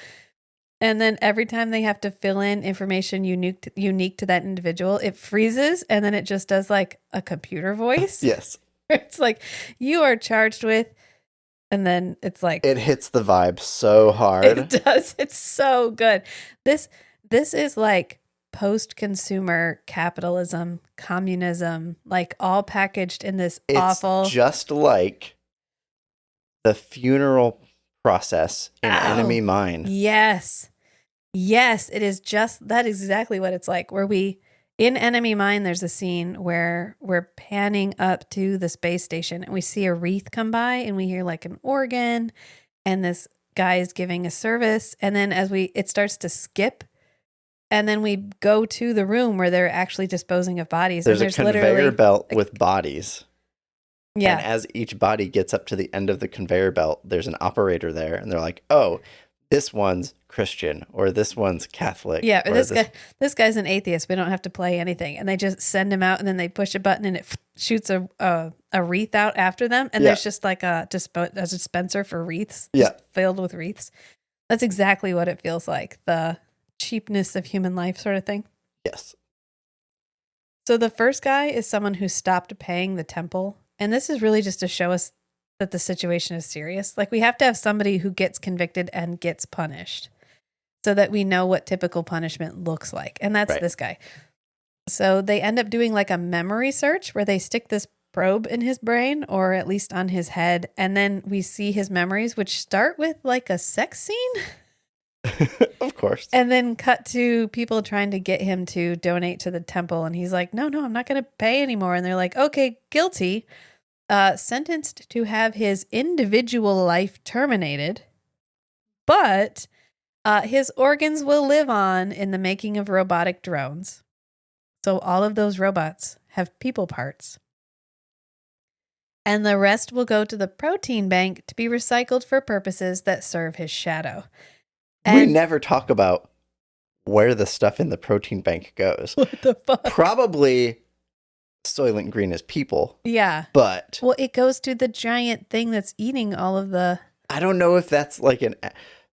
Speaker 2: And then every time they have to fill in information unique to that individual, it freezes and then it just does like a computer voice.
Speaker 3: Yes.
Speaker 2: It's like, you are charged with, and then it's like
Speaker 3: It hits the vibe so hard.
Speaker 2: it does. It's so good. This is like post-consumer capitalism, communism, like all packaged in this
Speaker 3: It's
Speaker 2: awful.
Speaker 3: just like the funeral process in
Speaker 2: Ow.
Speaker 3: Enemy Mine.
Speaker 2: Yes. Yes, it is just that is exactly what it's like. Where we in Enemy Mine, there's a scene where we're panning up to the space station and we see a wreath come by and we hear like an organ and this guy is giving a service. And then it starts to skip. And then we go to the room where they're actually disposing of bodies.
Speaker 3: There's
Speaker 2: and
Speaker 3: a conveyor
Speaker 2: literally
Speaker 3: belt with bodies.
Speaker 2: Yeah.
Speaker 3: And as each body gets up to the end of the conveyor belt, there's an operator there. And they're like, oh, this one's Christian or this one's Catholic.
Speaker 2: Yeah, or
Speaker 3: or
Speaker 2: this guy's an atheist. We don't have to play anything. And they just send him out and then they push a button and it shoots a wreath out after them. And there's just like a dispenser for wreaths. Just filled with wreaths. That's exactly what it feels like. The cheapness of human life sort of thing.
Speaker 3: Yes.
Speaker 2: So the first guy is someone who stopped paying the temple. And this is really just to show us that the situation is serious. Like we have to have somebody who gets convicted and gets punished so that we know what typical punishment looks like. And that's this guy. So they end up doing like a memory search where they stick this probe in his brain or at least on his head. And then we see his memories, which start with like a sex scene.
Speaker 3: Of course.
Speaker 2: And then cut to people trying to get him to donate to the temple. And he's like, no, I'm not going to pay anymore. And they're like, okay, guilty. Sentenced to have his individual life terminated. But his organs will live on in the making of robotic drones. So all of those robots have people parts. And the rest will go to the protein bank to be recycled for purposes that serve his shadow.
Speaker 3: We never talk about where the stuff in the protein bank goes.
Speaker 2: What the fuck?
Speaker 3: Probably Soylent Green is people.
Speaker 2: Yeah.
Speaker 3: But
Speaker 2: well, it goes to the giant thing that's eating all of the...
Speaker 3: I don't know if that's like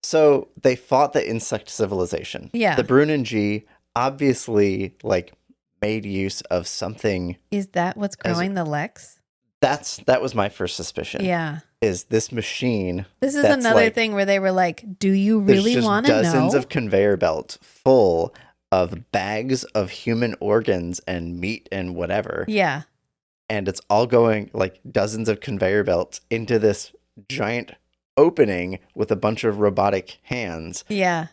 Speaker 3: so they fought the insect civilization.
Speaker 2: Yeah.
Speaker 3: The Brunanji obviously like made use of something.
Speaker 2: Is that what's growing the Lexx?
Speaker 3: That was my first suspicion.
Speaker 2: Yeah.
Speaker 3: Is this machine?
Speaker 2: This is another thing where they were like, do you really want to know?
Speaker 3: There's dozens of conveyor belts full of bags of human organs and meat and whatever.
Speaker 2: Yeah.
Speaker 3: And it's all going like dozens of conveyor belts into this giant opening with a bunch of robotic hands.
Speaker 2: Yeah.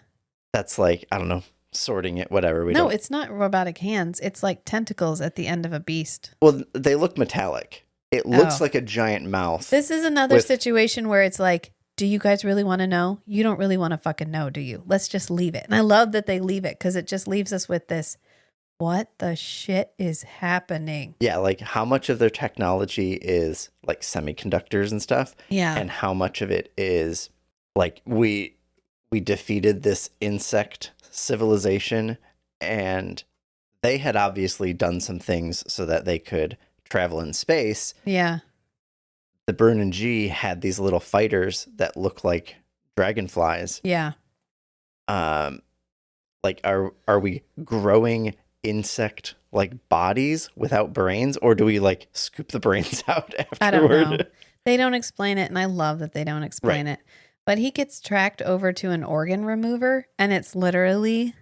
Speaker 3: That's like, I don't know, sorting it, whatever.
Speaker 2: It's not robotic hands. It's like tentacles at the end of a beast.
Speaker 3: Well, they look metallic. It looks like a giant mouth.
Speaker 2: This is another situation where it's like, do you guys really want to know? You don't really want to fucking know, do you? Let's just leave it. And I love that they leave it because it just leaves us with this, what the shit is happening?
Speaker 3: Yeah, like how much of their technology is like semiconductors and stuff.
Speaker 2: Yeah.
Speaker 3: And how much of it is like we defeated this insect civilization and they had obviously done some things so that they could travel in space.
Speaker 2: Yeah.
Speaker 3: The Brunanji had these little fighters that look like dragonflies.
Speaker 2: Yeah.
Speaker 3: Like are we growing insect like bodies without brains, or do we like scoop the brains out afterward?
Speaker 2: I don't know. They don't explain it, and I love that they don't explain it. But he gets tracked over to an organ remover, and it's literally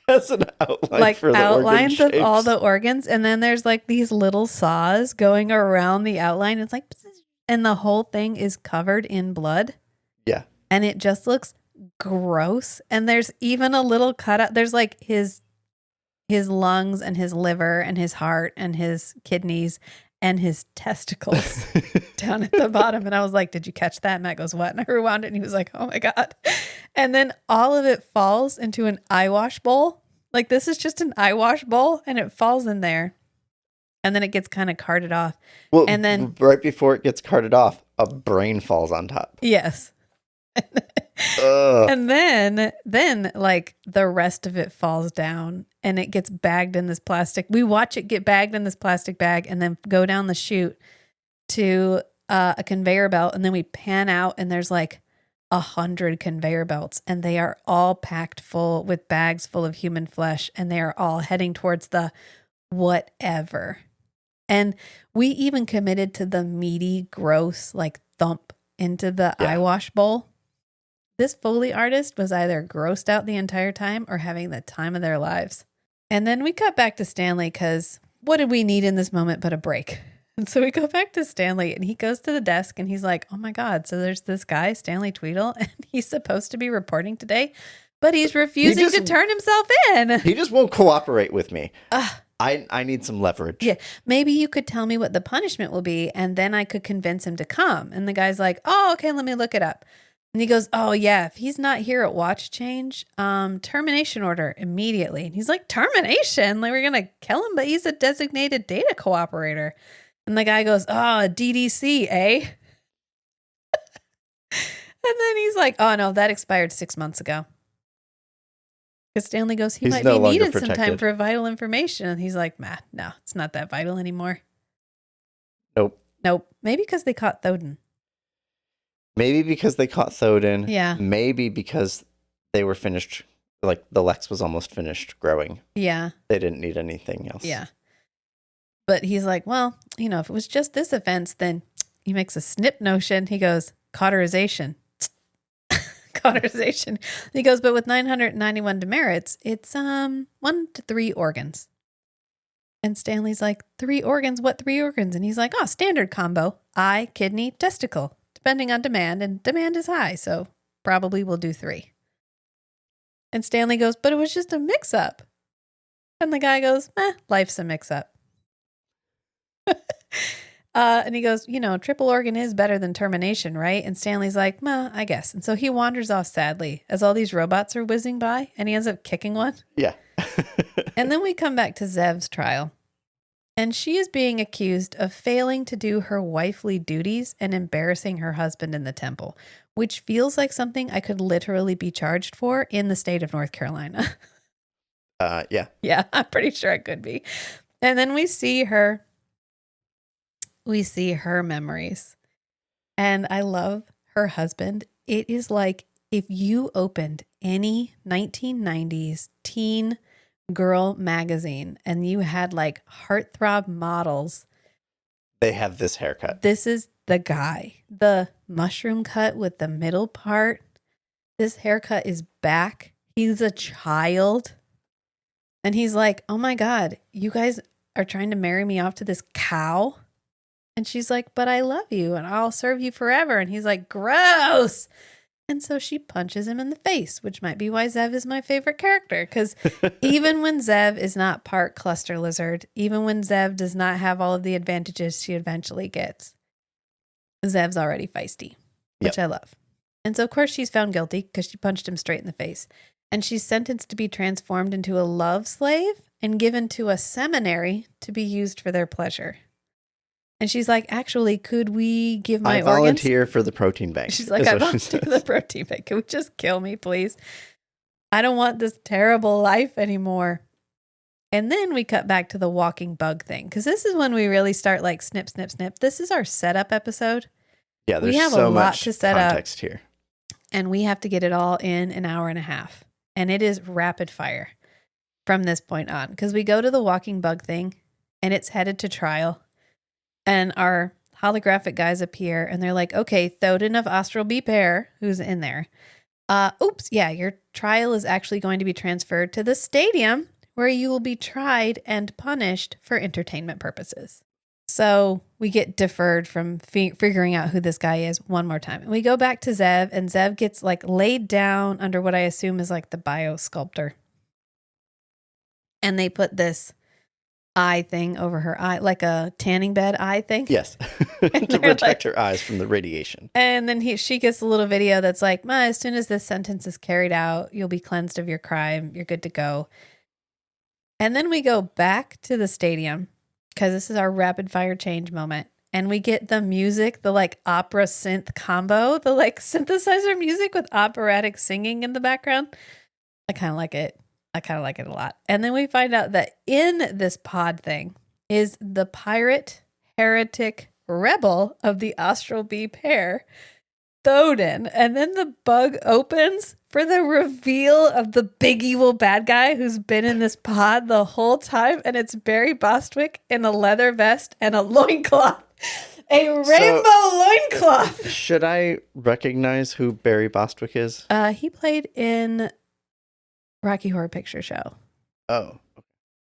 Speaker 3: has an outline
Speaker 2: like
Speaker 3: for the
Speaker 2: outlines
Speaker 3: organ
Speaker 2: of all
Speaker 3: shapes.
Speaker 2: the organs, and then there's like these little saws going around the outline. It's like, and the whole thing is covered in blood.
Speaker 3: Yeah.
Speaker 2: And it just looks gross. And there's even a little cutout. There's like his lungs and his liver and his heart and his kidneys and his testicles down at the bottom. And I was like, did you catch that? Matt goes, what? And I rewound it and he was like, oh my God. And then all of it falls into an eye wash bowl. Like this is just an eye wash bowl and it falls in there. And then it gets kind of carted off.
Speaker 3: Well,
Speaker 2: And then-
Speaker 3: right before it gets carted off, a brain falls on top.
Speaker 2: Yes.
Speaker 3: Ugh.
Speaker 2: And then like the rest of it falls down and it gets bagged in this plastic. We watch it get bagged in this plastic bag and then go down the chute to a conveyor belt. And then we pan out and there's like 100 conveyor belts and they are all packed full with bags full of human flesh. And they are all heading towards the whatever. And we even committed to the meaty, gross, like thump into the eye wash bowl. This Foley artist was either grossed out the entire time or having the time of their lives. And then we cut back to Stanley because what did we need in this moment but a break? And so we go back to Stanley and he goes to the desk and he's like, oh my God, so there's this guy, Stanley Tweedle, and he's supposed to be reporting today, but he's refusing to turn himself in.
Speaker 3: He just won't cooperate with me. I need some leverage.
Speaker 2: Yeah, maybe you could tell me what the punishment will be and then I could convince him to come. And the guy's like, oh, okay, let me look it up. And he goes, oh, yeah, if he's not here at watch change, termination order immediately. And he's like, termination? Like, we're going to kill him, but he's a designated data cooperator. And the guy goes, oh, DDC, eh? And then he's like, oh, no, that expired 6 months ago. Because Stanley goes, he
Speaker 3: He's
Speaker 2: might
Speaker 3: no
Speaker 2: be
Speaker 3: longer
Speaker 2: needed sometime
Speaker 3: protected.
Speaker 2: for vital information. And he's like, no, it's not that vital anymore.
Speaker 3: Nope.
Speaker 2: Maybe because they caught Thoden.
Speaker 3: Maybe because they caught Thoden.
Speaker 2: Yeah.
Speaker 3: Maybe because they were finished, like the Lexx was almost finished growing.
Speaker 2: Yeah.
Speaker 3: They didn't need anything else.
Speaker 2: Yeah. But he's like, well, if it was just this offense, then he makes a snip notion. He goes, cauterization. Cauterization. He goes, but with 991 demerits, it's 1 to 3 organs. And Stanley's like, 3 organs? What 3 organs? And he's like, oh, standard combo. Eye, kidney, testicle. Depending on demand, and demand is high, so probably we'll do 3. And Stanley goes, but it was just a mix-up. And the guy goes, life's a mix-up. And he goes, triple organ is better than termination, right? And Stanley's like, I guess. And so he wanders off sadly as all these robots are whizzing by, and he ends up kicking one.
Speaker 3: Yeah.
Speaker 2: And then we come back to Zev's trial. And she is being accused of failing to do her wifely duties and embarrassing her husband in the temple, which feels like something I could literally be charged for in the state of North Carolina.
Speaker 3: Yeah.
Speaker 2: Yeah, I'm pretty sure I could be. And then we see her memories. And I love her husband. It is like if you opened any 1990s teen girl magazine and you had like heartthrob models,
Speaker 3: They have this haircut.
Speaker 2: this is the guy. The mushroom cut with the middle part. This haircut is back. He's a child. And he's like, oh my God, you guys are trying to marry me off to this cow? And she's like, but I love you and I'll serve you forever. And he's like, gross. And so she punches him in the face, which might be why Zev is my favorite character. Because even when Zev is not part cluster lizard, even when Zev does not have all of the advantages she eventually gets, Zev's already feisty, which I love. And so, of course, she's found guilty because she punched him straight in the face. And she's sentenced to be transformed into a love slave and given to a seminary to be used for their pleasure. And she's like, actually, could we give my organs?
Speaker 3: I volunteer for the protein bank.
Speaker 2: She's like, I volunteer for the protein bank. Can we just kill me, please? I don't want this terrible life anymore. And then we cut back to the walking bug thing. Because this is when we really start like snip, snip, snip. This is our setup episode.
Speaker 3: Yeah, there's
Speaker 2: we have
Speaker 3: so
Speaker 2: a lot
Speaker 3: much
Speaker 2: to set
Speaker 3: context
Speaker 2: up,
Speaker 3: here.
Speaker 2: and we have to get it all in an hour and a half. And it is rapid fire from this point on. Because we go to the walking bug thing, and it's headed to trial. And our holographic guys appear, and they're like, okay, Thoden of Austral Be Pair, who's in there. Your trial is actually going to be transferred to the stadium where you will be tried and punished for entertainment purposes. So we get deferred from figuring out who this guy is one more time. And we go back to Zev, and Zev gets like laid down under what I assume is like the biosculptor. And they put this eye thing over her eye, like a tanning bed eye thing.
Speaker 3: Yes. To protect her eyes from the radiation.
Speaker 2: And then she gets a little video that's like, as soon as this sentence is carried out, you'll be cleansed of your crime. You're good to go. And then we go back to the stadium, because this is our rapid fire change moment. And we get the music, the like opera synth combo, the like synthesizer music with operatic singing in the background. I kind of like it. I kind of like it a lot. And then we find out that in this pod thing is the pirate, heretic, rebel of the Austral B pair, Thoden. And then the bug opens for the reveal of the big evil bad guy who's been in this pod the whole time. And it's Barry Bostwick in a leather vest and a loincloth. A rainbow loincloth.
Speaker 3: Should I recognize who Barry Bostwick is?
Speaker 2: He played in Rocky Horror Picture Show.
Speaker 3: Oh.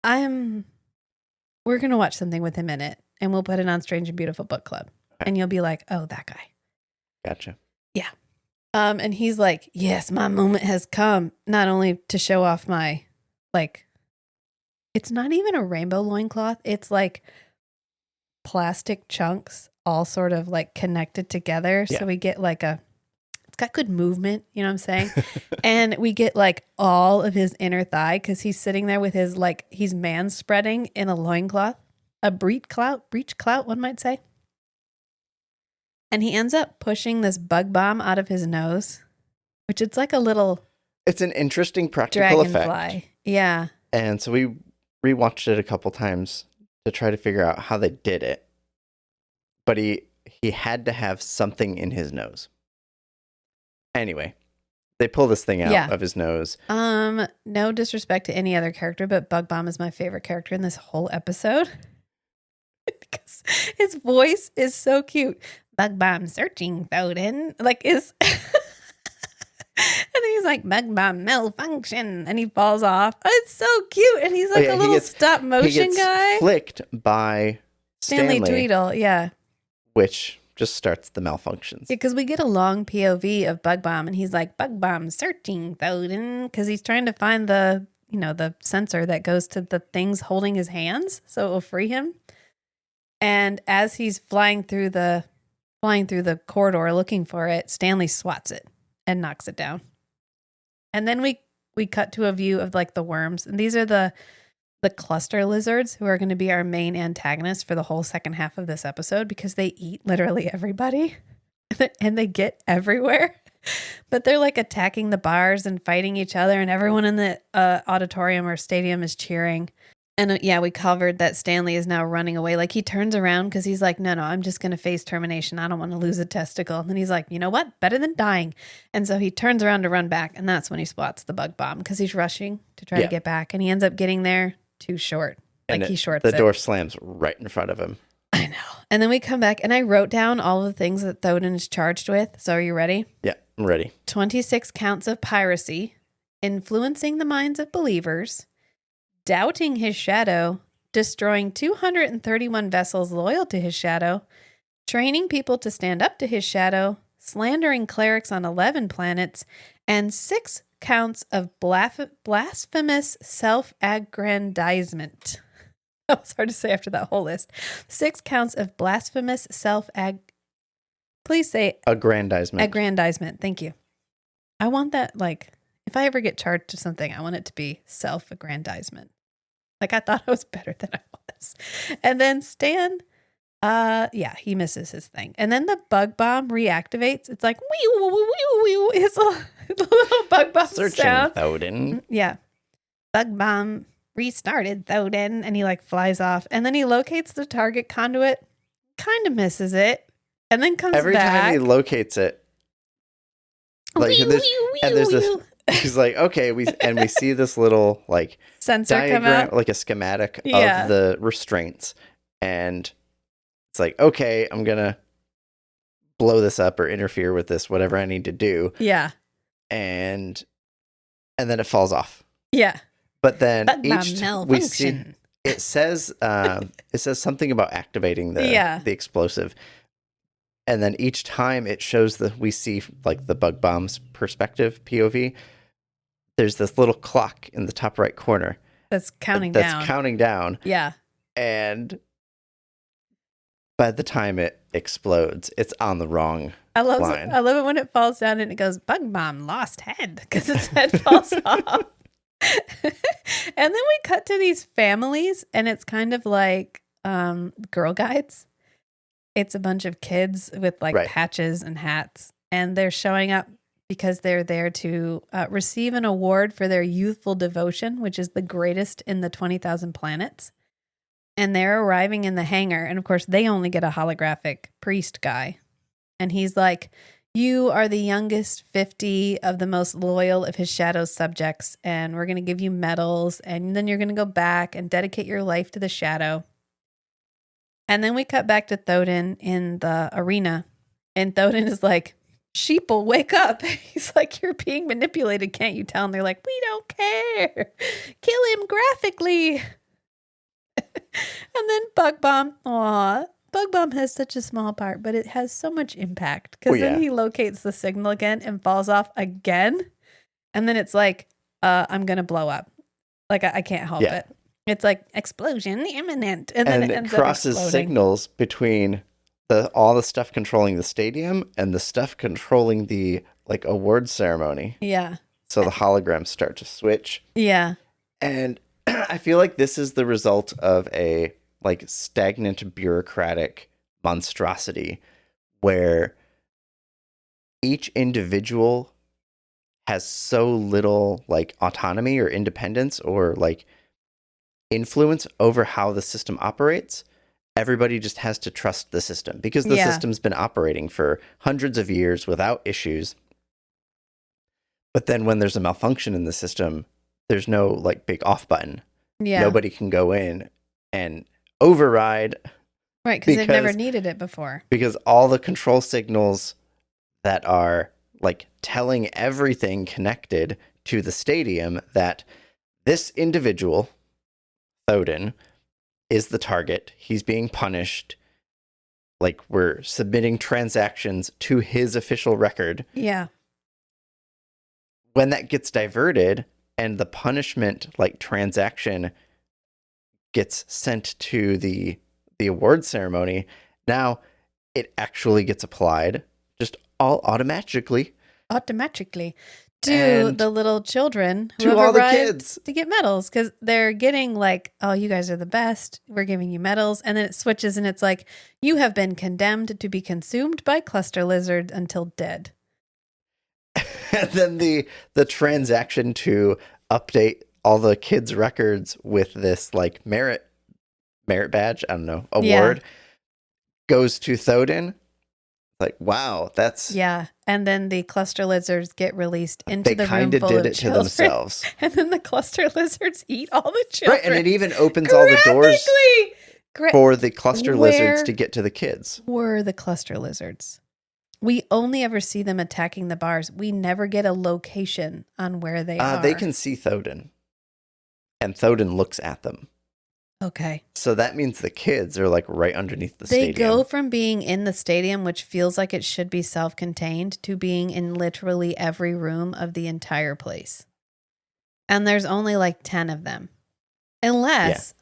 Speaker 2: We're going to watch something with him in it, and we'll put it on Strange and Beautiful Book Club. And you'll be like, oh, that guy.
Speaker 3: Gotcha.
Speaker 2: Yeah. And he's like, yes, my moment has come. Not only to show off my, like, it's not even a rainbow loincloth. It's like plastic chunks all sort of like connected together.
Speaker 3: Yeah.
Speaker 2: So we get like it's got good movement, you know what I'm saying? And we get like all of his inner thigh because he's sitting there with his like, he's man spreading in a loincloth, a breech clout, one might say. And he ends up pushing this bug bomb out of his nose, which it's like a little
Speaker 3: It's an interesting practical effect.
Speaker 2: dragonfly. Yeah.
Speaker 3: And so we rewatched it a couple times to try to figure out how they did it. But he had to have something in his nose. Anyway, they pull this thing out of his nose.
Speaker 2: No disrespect to any other character, but Bug Bomb is my favorite character in this whole episode. Because his voice is so cute. Bug Bomb searching Thoden. Like is and then he's like, Bug Bomb malfunction. And he falls off. Oh, it's so cute. And he's like a little stop motion guy.
Speaker 3: Flicked by
Speaker 2: Stanley Tweedle, yeah.
Speaker 3: Which just starts the malfunctions.
Speaker 2: Yeah, because we get a long POV of Bug Bomb, and he's like, Bug Bomb searching Thoden, because he's trying to find the sensor that goes to the things holding his hands, so it will free him. And as he's flying through the corridor looking for it, Stanley swats it and knocks it down. And then we cut to a view of like the worms, and these are the cluster lizards who are going to be our main antagonists for the whole second half of this episode because they eat literally everybody and they get everywhere. But they're like attacking the bars and fighting each other, and everyone in the auditorium or stadium is cheering. And we covered that Stanley is now running away. Like he turns around because he's like, no, I'm just going to face termination. I don't want to lose a testicle. And then he's like, you know what? Better than dying. And so he turns around to run back. And that's when he spots the bug bomb because he's rushing to try to get back. And he ends up getting there too short. Like he shorts it.
Speaker 3: The door slams right in front of him.
Speaker 2: I know. And then we come back and I wrote down all the things that Thoden is charged with. So are you ready?
Speaker 3: Yeah, I'm ready.
Speaker 2: 26 counts of piracy, influencing the minds of believers, doubting his shadow, destroying 231 vessels loyal to his shadow, training people to stand up to his shadow, slandering clerics on 11 planets, and 6 counts of blasphemous self-aggrandizement. That was hard to say after that whole list. 6 counts of blasphemous Please say
Speaker 3: aggrandizement.
Speaker 2: Aggrandizement. Thank you. I want that, like, if I ever get charged to something, I want it to be self-aggrandizement. Like, I thought I was better than I was. And then Stan, he misses his thing. And then the bug bomb reactivates. It's like, wee, wee, wee, wee. It's a little bug bomb
Speaker 3: Searching
Speaker 2: sound.
Speaker 3: Thoden.
Speaker 2: Yeah. Bug bomb restarted Thoden. And he, like, flies off. And then he locates the target conduit, kind of misses it, and then comes
Speaker 3: Every
Speaker 2: back.
Speaker 3: time he locates it, like, there's this... He's like, okay, we see this little like
Speaker 2: sensor
Speaker 3: diagram,
Speaker 2: come out,
Speaker 3: like a schematic of the restraints, and it's like, okay, I'm gonna blow this up or interfere with this, whatever I need to do.
Speaker 2: Yeah,
Speaker 3: and then it falls off.
Speaker 2: Yeah,
Speaker 3: but then we
Speaker 2: see
Speaker 3: it says something about activating the explosive. And then each time it shows we see like the bug bomb's perspective POV. There's this little clock in the top right corner
Speaker 2: that's counting down. Yeah.
Speaker 3: And by the time it explodes, it's on the wrong line.
Speaker 2: I love it when it falls down and it goes, bug bomb lost head, because its head falls off. And then we cut to these families, and it's kind of like Girl Guides. It's a bunch of kids with like
Speaker 3: Right.
Speaker 2: patches and hats, and they're showing up because they're there to receive an award for their youthful devotion, which is the greatest in the 20,000 planets. And they're arriving in the hangar, and of course, they only get a holographic priest guy. And he's like, you are the youngest 50 of the most loyal of his shadow's subjects, and we're going to give you medals, and then you're going to go back and dedicate your life to the shadow. And then we cut back to Thodin in the arena, and Thodin is like, sheeple, wake up. He's like, you're being manipulated, can't you tell? And they're like, we don't care. Kill him graphically. And then Bug Bomb, aw, Bug Bomb has such a small part, but it has so much impact because then he locates the signal again and falls off again. And then it's like, I'm going to blow up. Like, I can't help it. It's like, explosion imminent. And then it ends
Speaker 3: crosses
Speaker 2: up exploding.
Speaker 3: signals between all the stuff controlling the stadium and the stuff controlling the like award ceremony.
Speaker 2: Yeah.
Speaker 3: So the holograms start to switch.
Speaker 2: Yeah.
Speaker 3: And I feel like this is the result of a like stagnant bureaucratic monstrosity where each individual has so little like autonomy or independence or like influence over how the system operates. Everybody just has to trust the system because the system's been operating for hundreds of years without issues. But then when there's a malfunction in the system, there's no like big off button.
Speaker 2: Yeah.
Speaker 3: Nobody can go in and override.
Speaker 2: Right, because they've never needed it before.
Speaker 3: Because all the control signals that are like telling everything connected to the stadium that this individual, Thodin, is the target. He's being punished. Like we're submitting transactions to his official record.
Speaker 2: Yeah.
Speaker 3: When that gets diverted and the punishment like transaction gets sent to the award ceremony, now it actually gets applied just all automatically to
Speaker 2: the little children who
Speaker 3: to
Speaker 2: have
Speaker 3: all the
Speaker 2: arrived
Speaker 3: kids
Speaker 2: to get medals because they're getting like, oh, you guys are the best. We're giving you medals. And then it switches and it's like, you have been condemned to be consumed by cluster lizards until dead.
Speaker 3: And then the transaction to update all the kids' records with this like merit badge, I don't know, award goes to Thodin. Like, wow, that's
Speaker 2: And then the cluster lizards get released into the room full of children.
Speaker 3: They kind of did it to themselves.
Speaker 2: And then the cluster lizards eat all the children.
Speaker 3: Right, and it even opens all the doors for the cluster lizards to get to the kids.
Speaker 2: Were the cluster lizards? We only ever see them attacking the bars. We never get a location on where they are.
Speaker 3: They can see Thodin. And Thodin looks at them.
Speaker 2: Okay.
Speaker 3: So that means the kids are like right underneath the stadium.
Speaker 2: They go from being in the stadium, which feels like it should be self-contained, to being in literally every room of the entire place. And there's only like 10 of them. Unless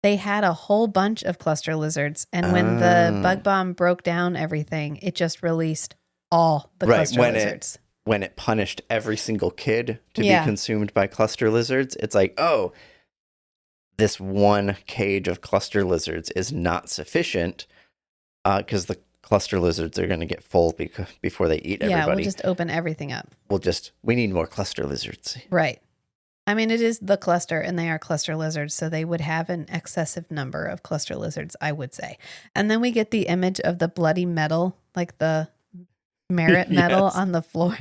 Speaker 2: they had a whole bunch of cluster lizards. And when the bug bomb broke down everything, it just released all the cluster lizards.
Speaker 3: When it punished every single kid to be consumed by cluster lizards, it's like, oh, this one cage of cluster lizards is not sufficient because the cluster lizards are going to get full before they eat everybody.
Speaker 2: Yeah, we'll just open everything up.
Speaker 3: We need more cluster lizards.
Speaker 2: Right. I mean, it is the cluster and they are cluster lizards, so they would have an excessive number of cluster lizards, I would say. And then we get the image of the bloody medal, like the merit medal on the floor.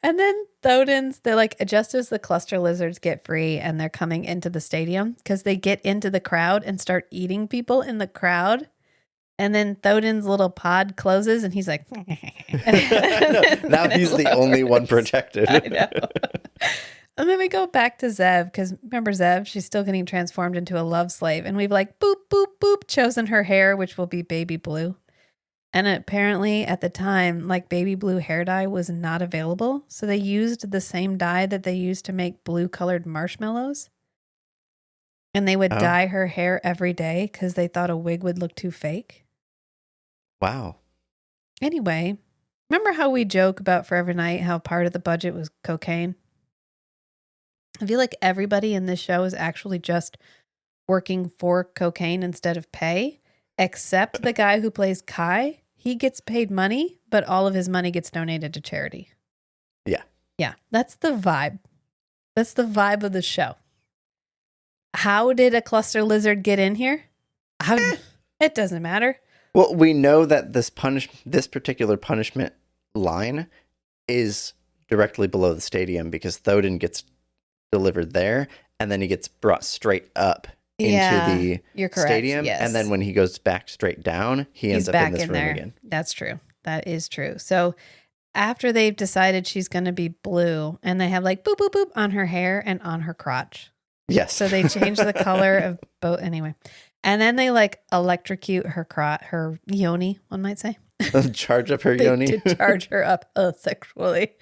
Speaker 2: And then they're like, just as the cluster lizards get free and they're coming into the stadium, because they get into the crowd and start eating people in the crowd. And then Thodin's little pod closes and he's like,
Speaker 3: now he's the only one protected.
Speaker 2: I know. And then we go back to Zev, because remember Zev, she's still getting transformed into a love slave. And we've like, boop, boop, boop, chosen her hair, which will be baby blue. And apparently at the time, like baby blue hair dye was not available. So they used the same dye that they used to make blue colored marshmallows. And they would dye her hair every day because they thought a wig would look too fake.
Speaker 3: Wow.
Speaker 2: Anyway, remember how we joke about Forever Night, how part of the budget was cocaine? I feel like everybody in this show is actually just working for cocaine instead of pay, except the guy who plays Kai. He gets paid money, but all of his money gets donated to charity.
Speaker 3: Yeah.
Speaker 2: Yeah, that's the vibe. That's the vibe of the show. How did a cluster lizard get in here? It doesn't matter.
Speaker 3: Well, we know that this particular punishment line is directly below the stadium because Thodin gets delivered there, and then he gets brought straight up into
Speaker 2: you're
Speaker 3: the
Speaker 2: correct,
Speaker 3: stadium,
Speaker 2: yes.
Speaker 3: and then when he goes back straight down, he ends up in this room again.
Speaker 2: That's true. That is true. So after they've decided she's going to be blue, and they have like boop, boop, boop on her hair and on her crotch.
Speaker 3: Yes.
Speaker 2: So they change the color of both anyway. And then they like electrocute her yoni, one might say.
Speaker 3: Charge up her yoni.
Speaker 2: To charge her up sexually.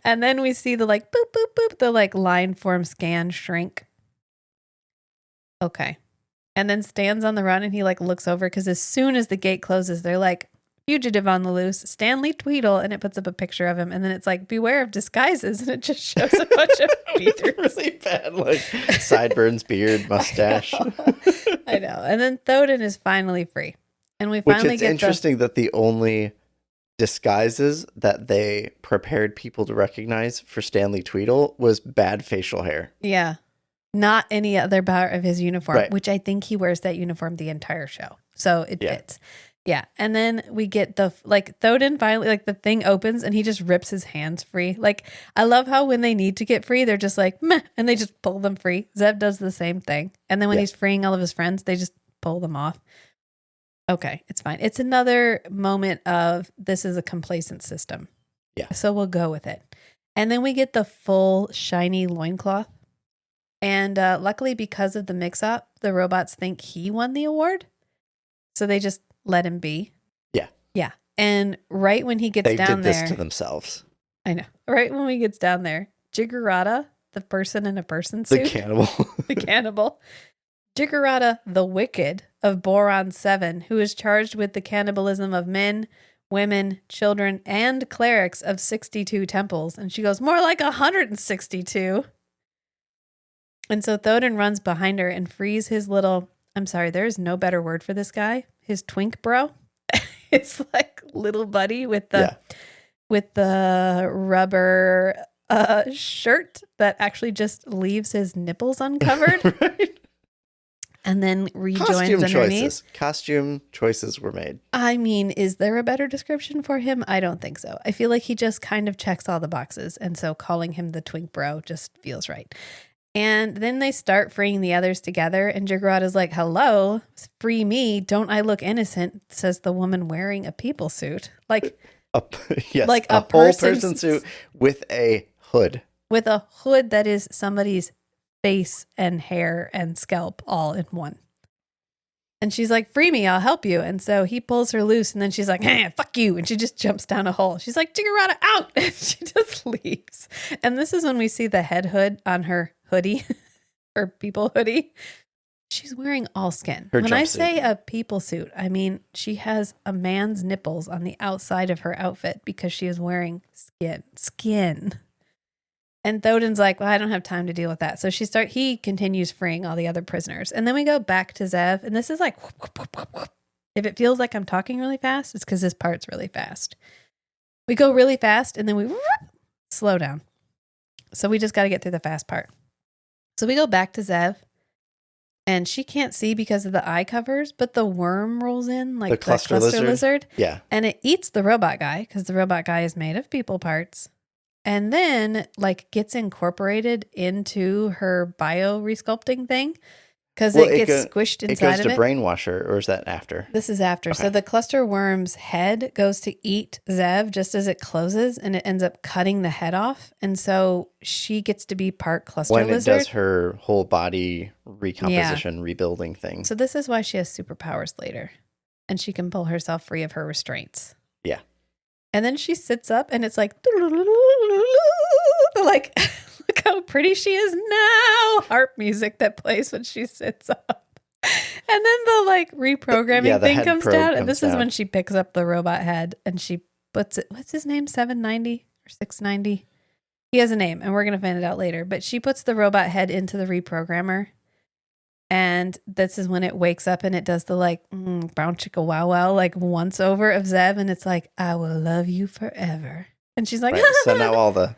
Speaker 2: And then we see the like boop, boop, boop, the like line form scan shrink. Okay. And then stands on the run and he like looks over because as soon as the gate closes, they're like, fugitive on the loose, Stanley Tweedle, and it puts up a picture of him, and then it's like, beware of disguises, and it just shows a bunch of features.
Speaker 3: Really bad, like sideburns, beard, mustache.
Speaker 2: I know. And then Thodin is finally free. And we
Speaker 3: Which
Speaker 2: finally
Speaker 3: it's
Speaker 2: get
Speaker 3: interesting that the only disguises that they prepared people to recognize for Stanley Tweedle was bad facial hair.
Speaker 2: Yeah. Not any other part of his uniform,
Speaker 3: Right.
Speaker 2: which I think he wears that uniform the entire show. So it fits. Yeah. And then we get the, like, Thodin finally, like, the thing opens and he just rips his hands free. Like, I love how when they need to get free, they're just like, meh, and they just pull them free. Zev does the same thing. And then when he's freeing all of his friends, they just pull them off. Okay, it's fine. It's another moment of this is a complacent system.
Speaker 3: Yeah.
Speaker 2: So we'll go with it. And then we get the full shiny loincloth. And luckily, because of the mix-up, the robots think he won the award. So they just let him be.
Speaker 3: Yeah.
Speaker 2: Yeah. And right when he gets
Speaker 3: They
Speaker 2: down
Speaker 3: did
Speaker 2: there.
Speaker 3: this to themselves.
Speaker 2: I know. Right when he gets down there, Jiggerata, the person in a person suit.
Speaker 3: The cannibal.
Speaker 2: The cannibal. Jiggerata, the Wicked of Boron 7, who is charged with the cannibalism of men, women, children, and clerics of 62 temples. And she goes, more like 162. And so Thodin runs behind her and frees his little, I'm sorry, there's no better word for this guy, his twink bro. It's like little buddy with the rubber shirt that actually just leaves his nipples uncovered.
Speaker 3: Right.
Speaker 2: And then rejoins underneath.
Speaker 3: Costume choices were made.
Speaker 2: I mean, is there a better description for him? I don't think so. I feel like he just kind of checks all the boxes. And so calling him the twink bro just feels right. And then they start freeing the others together. And Jiggerata's like, hello, free me. Don't I look innocent? Says the woman wearing a people suit. Like,
Speaker 3: Yes,
Speaker 2: like
Speaker 3: a whole person suit with a hood.
Speaker 2: With a hood that is somebody's face and hair and scalp all in one. And she's like, free me, I'll help you. And so he pulls her loose and then she's like, hey, fuck you. And she just jumps down a hole. She's like, Jiggerata out. And she just leaves. And this is when we see the head hood on her hoodie, her people hoodie. She's wearing all skin. When I say a people suit, I mean, she has a man's nipples on the outside of her outfit because she is wearing skin. And Thodin's like, well, I don't have time to deal with that. So he continues freeing all the other prisoners. And then we go back to Zev. And this is like, whoop, whoop, whoop, whoop, whoop. If it feels like I'm talking really fast, it's because this part's really fast. We go really fast and then we slow down. So we just got to get through the fast part. So we go back to Zev. And she can't see because of the eye covers, but the worm rolls in, like the cluster lizard.
Speaker 3: Yeah.
Speaker 2: And it eats the robot guy because the robot guy is made of people parts. And then, like, gets incorporated into her bio resculpting thing because it gets squished inside of it.
Speaker 3: It goes to brainwash her, or is that after?
Speaker 2: This is after.
Speaker 3: Okay.
Speaker 2: So the cluster worm's head goes to eat Zev just as it closes, and it ends up cutting the head off. And so she gets to be part cluster lizard.
Speaker 3: When it does her whole body recomposition, rebuilding thing.
Speaker 2: So this is why she has superpowers later, and she can pull herself free of her restraints.
Speaker 3: Yeah.
Speaker 2: And then she sits up and it's like, like, look how pretty she is now. Harp music that plays when she sits up. And then the like reprogramming thing comes down. And this is when she picks up the robot head and she puts it, what's his name? 790 or 690? He has a name and we're going to find it out later. But she puts the robot head into the reprogrammer. And this is when it wakes up and it does the like brown chicka wow wow like once over of Zev, and it's like, I will love you forever. And she's like,
Speaker 3: Right. So now all the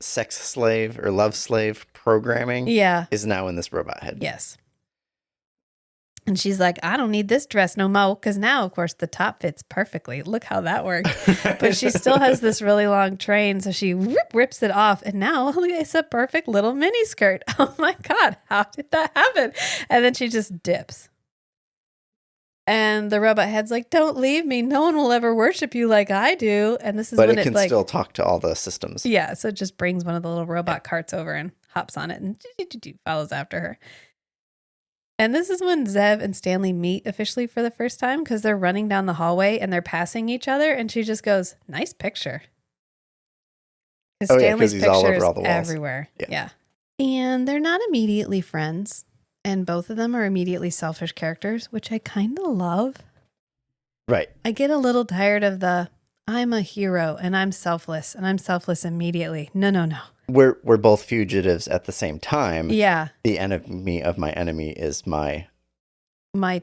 Speaker 3: sex slave or love slave programming
Speaker 2: yeah,
Speaker 3: is now in this robot head.
Speaker 2: yes. And she's like, I don't need this dress no more, because now, of course, the top fits perfectly. Look how that worked. But she still has this really long train, so she rips it off, and now it's a perfect little mini skirt. Oh my God, how did that happen? And then she just dips. And the robot head's like, don't leave me. No one will ever worship you like I do. And this is
Speaker 3: But
Speaker 2: when
Speaker 3: it can
Speaker 2: like,
Speaker 3: still talk to all the systems.
Speaker 2: yeah, so it just brings one of the little robot carts over and hops on it and follows after her. And this is when Zev and Stanley meet officially for the first time, because they're running down the hallway and they're passing each other. And she just goes, nice picture. Because Stanley's
Speaker 3: he's all
Speaker 2: picture
Speaker 3: over
Speaker 2: is
Speaker 3: all the walls.
Speaker 2: everywhere.
Speaker 3: Yeah.
Speaker 2: And they're not immediately friends. And both of them are immediately selfish characters, which I kind of love.
Speaker 3: Right.
Speaker 2: I get a little tired of the, I'm a hero and I'm selfless immediately. No.
Speaker 3: We're both fugitives at the same time.
Speaker 2: Yeah.
Speaker 3: The enemy of my enemy is my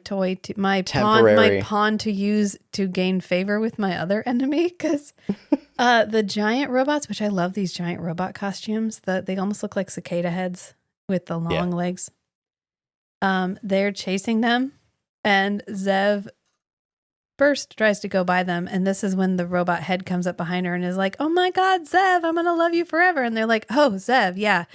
Speaker 2: Toy, my
Speaker 3: temporary
Speaker 2: pawn to use to gain favor with my other enemy. Because the giant robots, which I love these giant robot costumes, they almost look like cicada heads with the long legs. They're chasing them, and Zev first tries to go by them, and this is when the robot head comes up behind her and is like, oh my God, Zev, I'm gonna love you forever. And they're like, oh, Zev, yeah,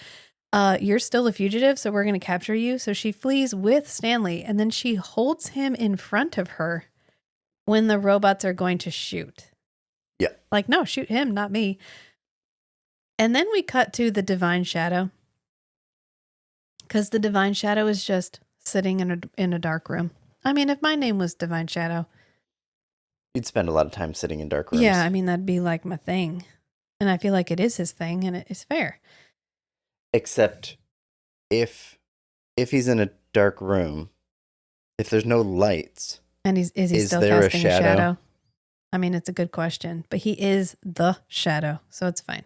Speaker 2: you're still a fugitive, so we're gonna capture you. So she flees with Stanley, and then she holds him in front of her when the robots are going to shoot.
Speaker 3: Yeah.
Speaker 2: Like, no, shoot him, not me. And then we cut to the Divine Shadow, because the Divine Shadow is just sitting in a dark room. I mean, if my name was Divine Shadow,
Speaker 3: You'd spend a lot of time sitting in dark rooms.
Speaker 2: yeah, I mean, that'd be like my thing. And I feel like it is his thing, and it is fair.
Speaker 3: Except if he's in a dark room, if there's no lights,
Speaker 2: And is he still
Speaker 3: there a
Speaker 2: casting a
Speaker 3: shadow?
Speaker 2: shadow? I mean, it's a good question, but he is the shadow, so it's fine.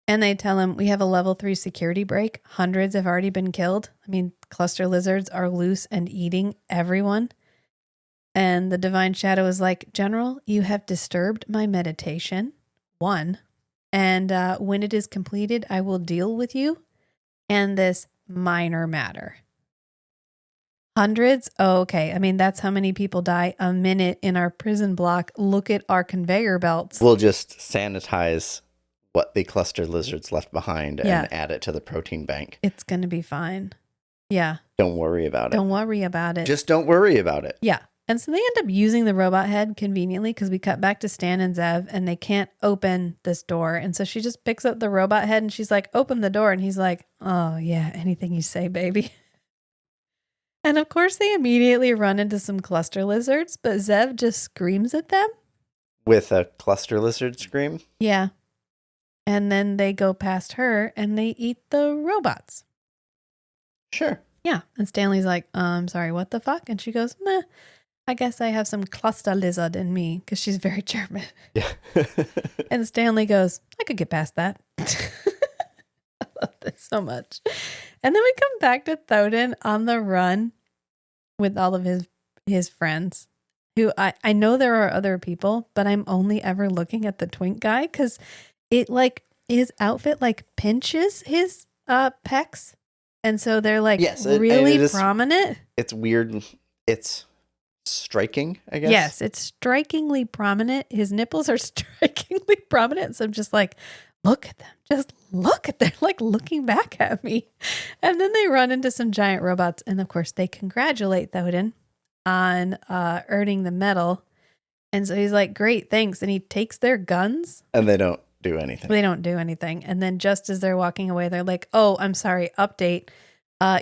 Speaker 2: And they tell him, we have a level 3 security break. Hundreds have already been killed. I mean, cluster lizards are loose and eating everyone. And the Divine Shadow is like, General, you have disturbed my meditation. 1. And when it is completed, I will deal with you and this minor matter. Hundreds? Oh, okay. I mean, that's how many people die a minute in our prison block. Look at our conveyor belts.
Speaker 3: we'll just sanitize what the cluster lizards left behind and add it to the protein bank.
Speaker 2: It's going to be fine. Yeah.
Speaker 3: Don't worry about it.
Speaker 2: Don't worry about it.
Speaker 3: Just don't worry about it.
Speaker 2: Yeah. And so they end up using the robot head conveniently, because we cut back to Stan and Zev and they can't open this door. And so she just picks up the robot head and she's like, open the door. And he's like, oh, yeah, anything you say, baby. And of course, they immediately run into some cluster lizards, but Zev just screams at them.
Speaker 3: With a cluster lizard scream?
Speaker 2: Yeah. And then they go past her and they eat the robots.
Speaker 3: Sure.
Speaker 2: Yeah. And Stanley's like, I'm sorry, what the fuck? And she goes, meh, I guess I have some cluster lizard in me, because she's very German.
Speaker 3: Yeah.
Speaker 2: And Stanley goes, I could get past that. I love this so much. And then we come back to Thoden on the run with all of his friends, who I know there are other people, but I'm only ever looking at the twink guy, because it like his outfit like pinches his pecs. And so they're like really prominent.
Speaker 3: It's weird. It's striking, I guess.
Speaker 2: Yes, it's strikingly prominent. His nipples are strikingly prominent. So I'm just like, look at them. Just look at them. Like looking back at me. And then they run into some giant robots. And of course, they congratulate Thoden on earning the medal. And so he's like, great, thanks. And he takes their guns.
Speaker 3: And they don't do anything.
Speaker 2: They don't do anything. And then just as they're walking away, they're like, oh, I'm sorry, update.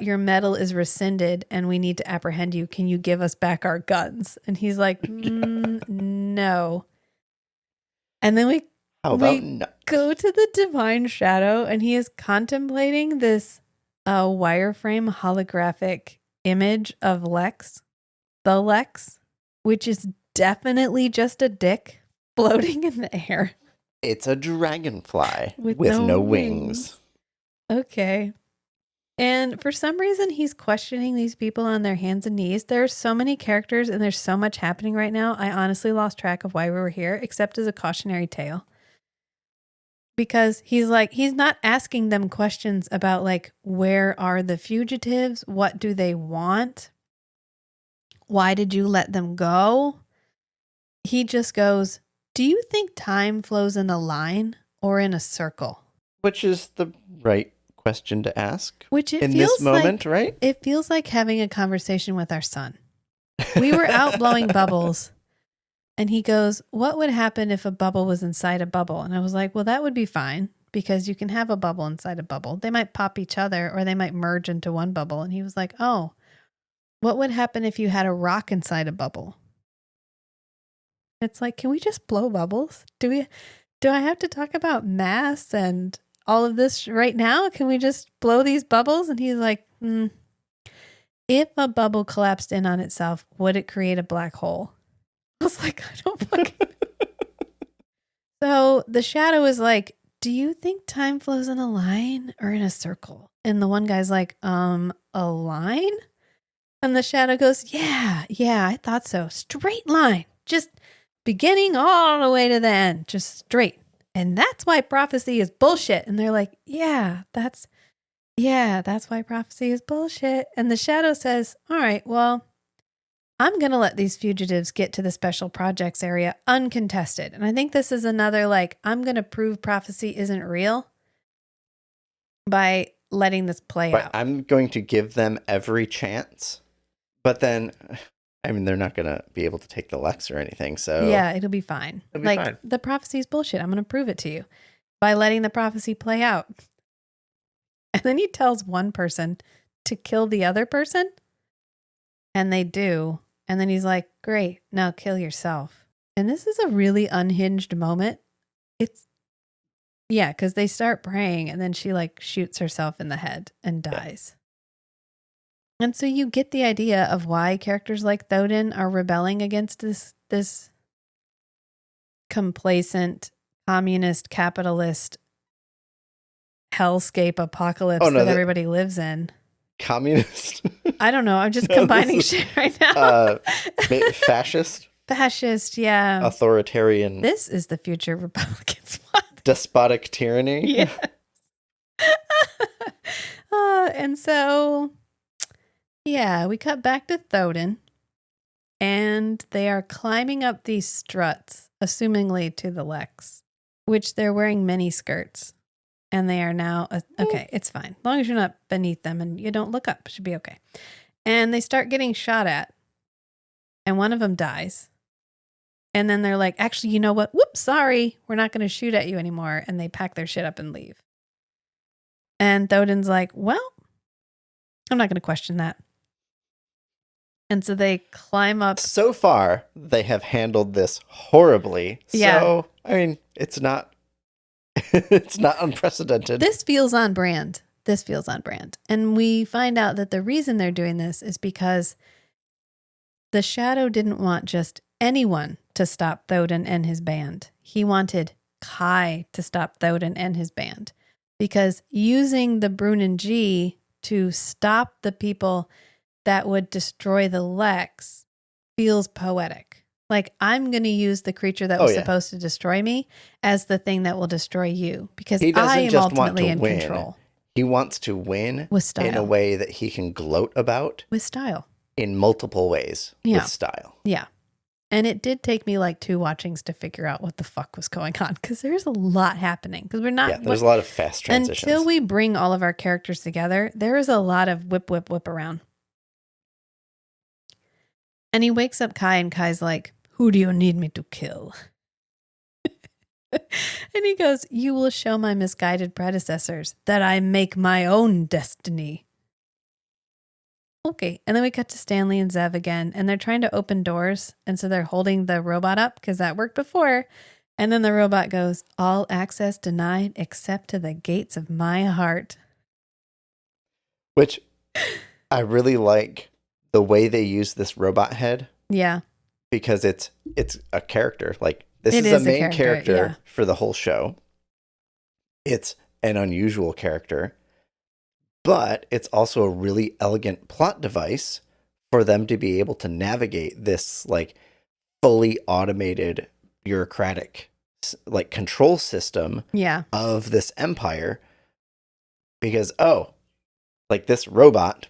Speaker 2: Your medal is rescinded and we need to apprehend you. Can you give us back our guns? And he's like, no. And then we go to the Divine Shadow, and he is contemplating this wireframe holographic image of Lexx, the Lexx, which is definitely just a dick floating in the air.
Speaker 3: It's a dragonfly with
Speaker 2: no
Speaker 3: no wings.
Speaker 2: Okay. And for some reason, he's questioning these people on their hands and knees. There's so many characters and there's so much happening right now. I honestly lost track of why we were here, except as a cautionary tale. Because he's not asking them questions about like, where are the fugitives? What do they want? Why did you let them go? He just goes, do you think time flows in a line or in a circle?
Speaker 3: Which is the right question to ask.
Speaker 2: Which it
Speaker 3: in
Speaker 2: feels
Speaker 3: this moment,
Speaker 2: like,
Speaker 3: right?
Speaker 2: It feels like having a conversation with our son. We were out blowing bubbles and he goes, what would happen if a bubble was inside a bubble? And I was like, well, that would be fine because you can have a bubble inside a bubble. They might pop each other or they might merge into one bubble. And he was like, oh, what would happen if you had a rock inside a bubble? It's like, can we just blow bubbles? Do I have to talk about mass and all of this right now? Can we just blow these bubbles? And he's like, if a bubble collapsed in on itself, would it create a black hole? I was like, I don't fucking. So the shadow is like, do you think time flows in a line or in a circle? And the one guy's like, a line? And the shadow goes, yeah, I thought so. Straight line, just beginning all the way to the end, just straight. And that's why prophecy is bullshit. And they're like, that's why prophecy is bullshit. And the shadow says, all right, well, I'm going to let these fugitives get to the special projects area uncontested. And I think this is another, like, I'm going to prove prophecy isn't real by letting this play out.
Speaker 3: I'm going to give them every chance. But then, I mean, they're not going to be able to take the Lexx or anything. So
Speaker 2: yeah, it'll be fine.
Speaker 3: It'll be fine.
Speaker 2: The prophecy is bullshit. I'm going to prove it to you by letting the prophecy play out. And then he tells one person to kill the other person. And they do. And then he's like, great, now kill yourself. And this is a really unhinged moment. Because they start praying and then she like shoots herself in the head and dies. And so you get the idea of why characters like Thodin are rebelling against this complacent, communist, capitalist hellscape apocalypse that everybody lives in.
Speaker 3: Communist?
Speaker 2: I don't know. I'm just combining shit right now.
Speaker 3: Fascist?
Speaker 2: Fascist, yeah.
Speaker 3: Authoritarian.
Speaker 2: This is the future Republicans want.
Speaker 3: Despotic tyranny?
Speaker 2: Yeah. And so, yeah, we cut back to Thodin, and they are climbing up these struts, assumingly to the Lexx, which they're wearing mini skirts. And they are now, okay, it's fine. As long as you're not beneath them and you don't look up, it should be okay. And they start getting shot at. And one of them dies. And then they're like, actually, you know what? Whoops, sorry. We're not going to shoot at you anymore. And they pack their shit up and leave. And Thodin's like, well, I'm not going to question that. And so they climb up.
Speaker 3: So far, they have handled this horribly.
Speaker 2: Yeah.
Speaker 3: So, I mean, it's not unprecedented.
Speaker 2: This feels on brand. And we find out that the reason they're doing this is because the Shadow didn't want just anyone to stop Thodin and his band. He wanted Kai to stop Thodin and his band. Because using the Brunnen G to stop the people that would destroy the Lexx feels poetic. Like, I'm going to use the creature that was supposed to destroy me as the thing that will destroy you. Because I am ultimately in control.
Speaker 3: He wants to win
Speaker 2: with style.
Speaker 3: In a way that he can gloat about.
Speaker 2: With style.
Speaker 3: In multiple ways.
Speaker 2: Yeah.
Speaker 3: With style.
Speaker 2: Yeah. And it did take me like 2 watchings to figure out what the fuck was going on. Because there's a lot happening. Because we're not.
Speaker 3: Yeah, there's a lot of fast transitions.
Speaker 2: Until we bring all of our characters together, there is a lot of whip, whip, whip around. And he wakes up Kai and Kai's like, who do you need me to kill? And he goes, you will show my misguided predecessors that I make my own destiny. Okay. And then we cut to Stanley and Zev again, and they're trying to open doors. And so they're holding the robot up because that worked before. And then the robot goes, all access denied except to the gates of my heart.
Speaker 3: Which I really like the way they use this robot head.
Speaker 2: Yeah.
Speaker 3: Because it's a character. Like, this is a main character for the whole show. It's an unusual character. But it's also a really elegant plot device for them to be able to navigate this like fully automated bureaucratic like control system
Speaker 2: Yeah.
Speaker 3: of this empire. Because like this robot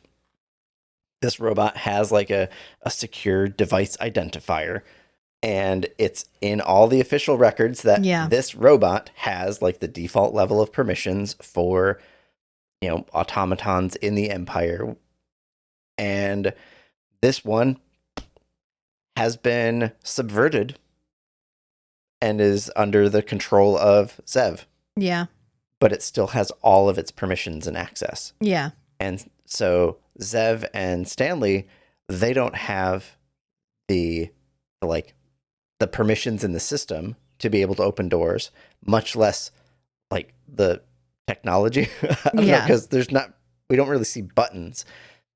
Speaker 3: has like a secure device identifier, and it's in all the official records that
Speaker 2: Yeah.
Speaker 3: this robot has like the default level of permissions for automatons in the empire. And this one has been subverted and is under the control of Zev,
Speaker 2: Yeah.
Speaker 3: but it still has all of its permissions and access.
Speaker 2: Yeah.
Speaker 3: And so Zev and Stanley, they don't have the permissions in the system to be able to open doors, much less like the technology. I don't know, because we don't really see buttons.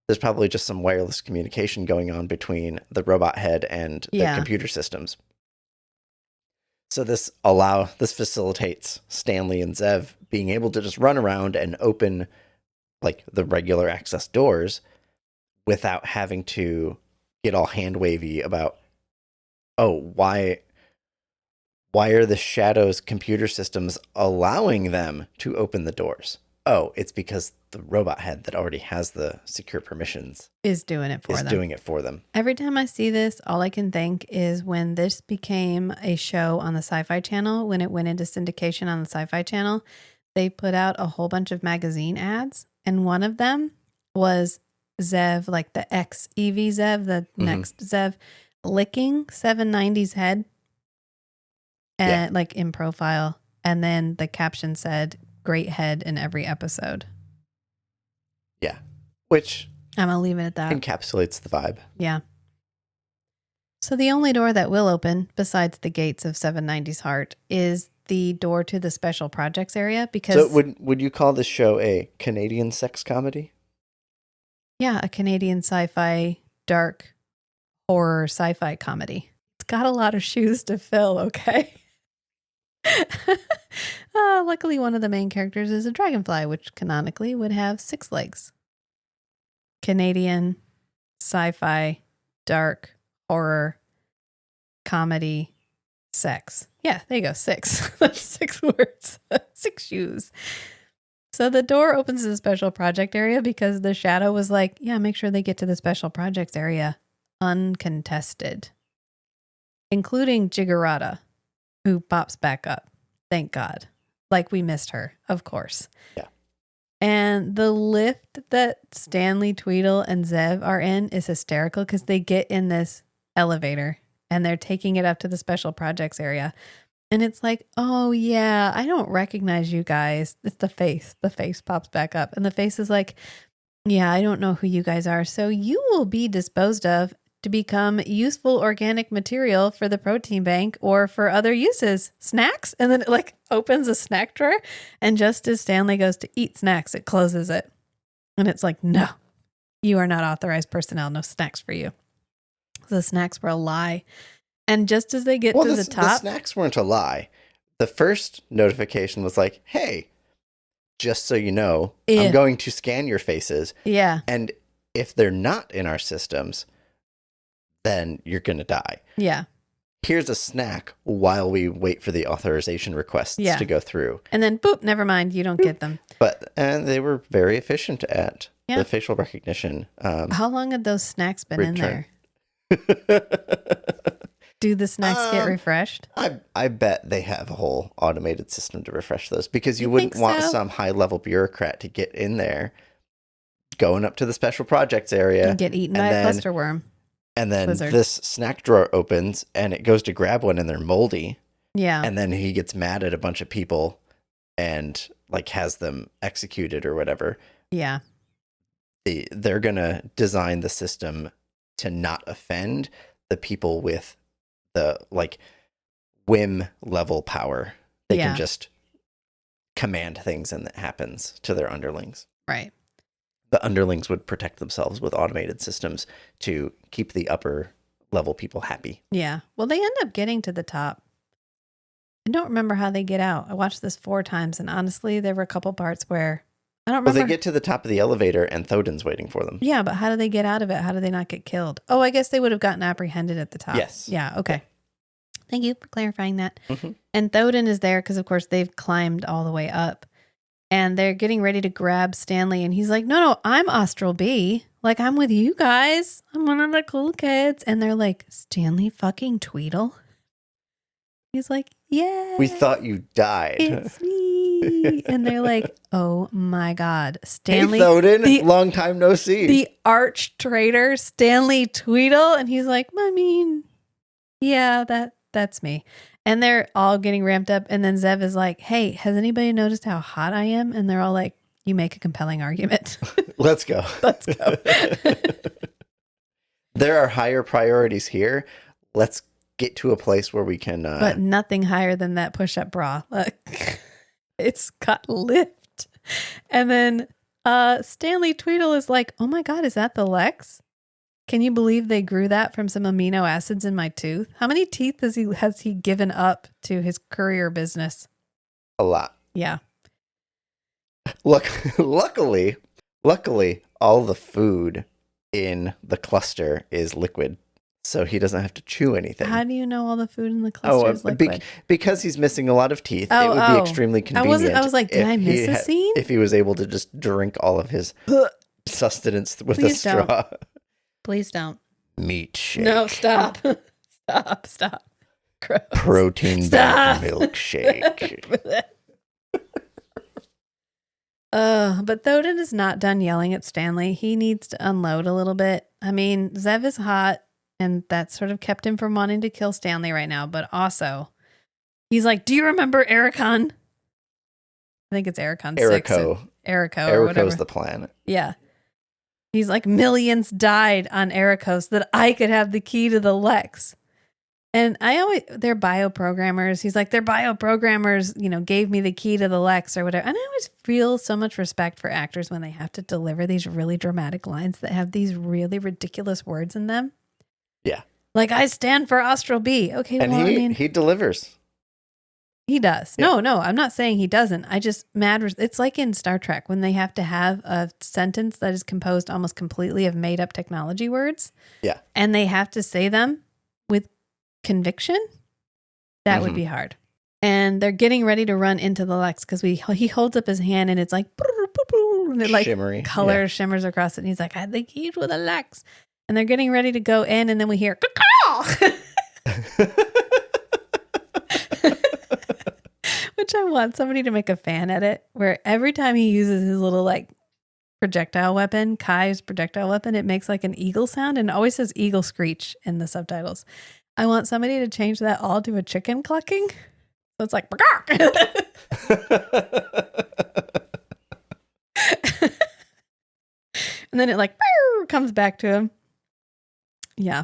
Speaker 3: There's probably just some wireless communication going on between the robot head and the computer systems. So this facilitates Stanley and Zev being able to just run around and open like the regular access doors without having to get all hand wavy about, why are the Shadow's computer systems allowing them to open the doors? Oh, it's because the robot head that already has the secure permissions
Speaker 2: Is doing it for them. Every time I see this, all I can think is when this became a show on the Sci-Fi Channel, when it went into syndication on the Sci-Fi Channel, they put out a whole bunch of magazine ads, and one of them was Zev, like the ex-EV Zev, the next Zev, licking 790's head, and like in profile, and then the caption said, "Great head in every episode."
Speaker 3: Yeah, which
Speaker 2: I'm going to leave it at that.
Speaker 3: Encapsulates the vibe.
Speaker 2: Yeah. So the only door that will open, besides the gates of 790's heart, is the door to the special projects area. Because
Speaker 3: so would you call this show a Canadian sex comedy?
Speaker 2: Yeah, a Canadian sci-fi, dark horror sci-fi comedy. It's got a lot of shoes to fill, okay? Luckily, one of the main characters is a dragonfly, which canonically would have 6 legs. Canadian, sci-fi, dark, horror, comedy, sex. Yeah, there you go. 6. That's 6 words. 6 shoes. So the door opens to the special project area because the Shadow was like, yeah, make sure they get to the special projects area uncontested, including Jiggerata, who pops back up. Thank God. Like we missed her, of course.
Speaker 3: Yeah.
Speaker 2: And the lift that Stanley, Tweedle, and Zev are in is hysterical because they get in this elevator and they're taking it up to the special projects area. And it's like, oh, yeah, I don't recognize you guys. It's the face. The face pops back up. And the face is like, yeah, I don't know who you guys are. So you will be disposed of to become useful organic material for the protein bank or for other uses. Snacks? And then it like opens a snack drawer. And just as Stanley goes to eat snacks, it closes it. And it's like, no, you are not authorized personnel. No snacks for you. The snacks were a lie. And just as they get to the top.
Speaker 3: The snacks weren't a lie. The first notification was like, hey, just so you know, I'm going to scan your faces.
Speaker 2: Yeah.
Speaker 3: And if they're not in our systems, then you're going to die.
Speaker 2: Yeah.
Speaker 3: Here's a snack while we wait for the authorization requests to go through.
Speaker 2: And then, boop, never mind. You don't get them.
Speaker 3: And they were very efficient at the facial recognition.
Speaker 2: How long had those snacks been in there? Do the snacks get refreshed?
Speaker 3: I bet they have a whole automated system to refresh those, because you wouldn't want some high-level bureaucrat to get in there, going up to the special projects area.
Speaker 2: And get eaten by a cluster worm.
Speaker 3: And then this snack drawer opens, and it goes to grab one, and they're moldy.
Speaker 2: Yeah.
Speaker 3: And then he gets mad at a bunch of people and like has them executed or whatever.
Speaker 2: Yeah.
Speaker 3: They're going to design the system to not offend the people with the like whim level power. They can just command things and that happens to their underlings.
Speaker 2: Right.
Speaker 3: The underlings would protect themselves with automated systems to keep the upper level people happy.
Speaker 2: Yeah. Well, they end up getting to the top. I don't remember how they get out. I watched this 4 times, and honestly, there were a couple parts where I don't
Speaker 3: Well,
Speaker 2: remember.
Speaker 3: they get to the top of the elevator and Thodin's waiting for them.
Speaker 2: Yeah, but how do they get out of it? How do they not get killed? Oh, I guess they would have gotten apprehended at the top.
Speaker 3: Yes.
Speaker 2: Yeah, okay. Thank you for clarifying that.
Speaker 3: Mhm.
Speaker 2: And Thodin is there because, of course, they've climbed all the way up. And they're getting ready to grab Stanley. And he's like, no, I'm Austral B. Like, I'm with you guys. I'm one of the cool kids. And they're like, Stanley fucking Tweedle? He's like, yeah.
Speaker 3: We thought you died.
Speaker 2: It's me. And they're like, oh my God. Stanley.
Speaker 3: Hey, Thodin,
Speaker 2: the-
Speaker 3: long time no see.
Speaker 2: The arch traitor, Stanley Tweedle. And he's like, I mean, yeah, that's me. And they're all getting ramped up. And then Zev is like, hey, has anybody noticed how hot I am? And they're all like, you make a compelling argument.
Speaker 3: Let's go.
Speaker 2: Let's go.
Speaker 3: There are higher priorities here. Let's get to a place where we can.
Speaker 2: But nothing higher than that push-up bra. Like, it's got lift. And then Stanley Tweedle is like, oh my God, is that the Lexx? Can you believe they grew that from some amino acids in my tooth? How many teeth has he given up to his courier business?
Speaker 3: A lot.
Speaker 2: Yeah.
Speaker 3: Luckily, all the food in the cluster is liquid, so he doesn't have to chew anything.
Speaker 2: How do you know all the food in the cluster is liquid?
Speaker 3: Because he's missing a lot of teeth.
Speaker 2: Oh,
Speaker 3: it would be extremely convenient.
Speaker 2: I was like, did I miss a scene?
Speaker 3: If he was able to just drink all of his sustenance with
Speaker 2: Please
Speaker 3: a straw.
Speaker 2: Please don't.
Speaker 3: Meat shake.
Speaker 2: No, stop. Stop. Gross.
Speaker 3: Protein
Speaker 2: Stop.
Speaker 3: bath milkshake.
Speaker 2: But Thodin is not done yelling at Stanley. He needs to unload a little bit. I mean, Zev is hot, and that sort of kept him from wanting to kill Stanley right now. But also, he's like, do you remember Ericon? I think it's Ericon 6. Erico or whatever.
Speaker 3: Erico's the planet.
Speaker 2: Yeah. He's like, millions died on Ericos that I could have the key to the Lexx. And they're bioprogrammers. He's like, they're bioprogrammers, gave me the key to the Lexx or whatever. And I always feel so much respect for actors when they have to deliver these really dramatic lines that have these really ridiculous words in them.
Speaker 3: Yeah.
Speaker 2: Like, I stand for Austral B. Okay,
Speaker 3: And he delivers.
Speaker 2: He does.
Speaker 3: Yeah.
Speaker 2: No, I'm not saying he doesn't. I just it's like in Star Trek when they have to have a sentence that is composed almost completely of made up technology words.
Speaker 3: Yeah.
Speaker 2: And they have to say them with conviction. That would be hard. And they're getting ready to run into the Lexx because he holds up his hand and it's like, and it like
Speaker 3: shimmery
Speaker 2: color shimmers across it. And he's like, I had the keys with a Lexx. And they're getting ready to go in, and then we hear caw. Which I want somebody to make a fan edit where every time he uses his little like projectile weapon, Kai's projectile weapon, it makes like an eagle sound and it always says eagle screech in the subtitles. I want somebody to change that all to a chicken clucking. So it's like, and then it like comes back to him. Yeah.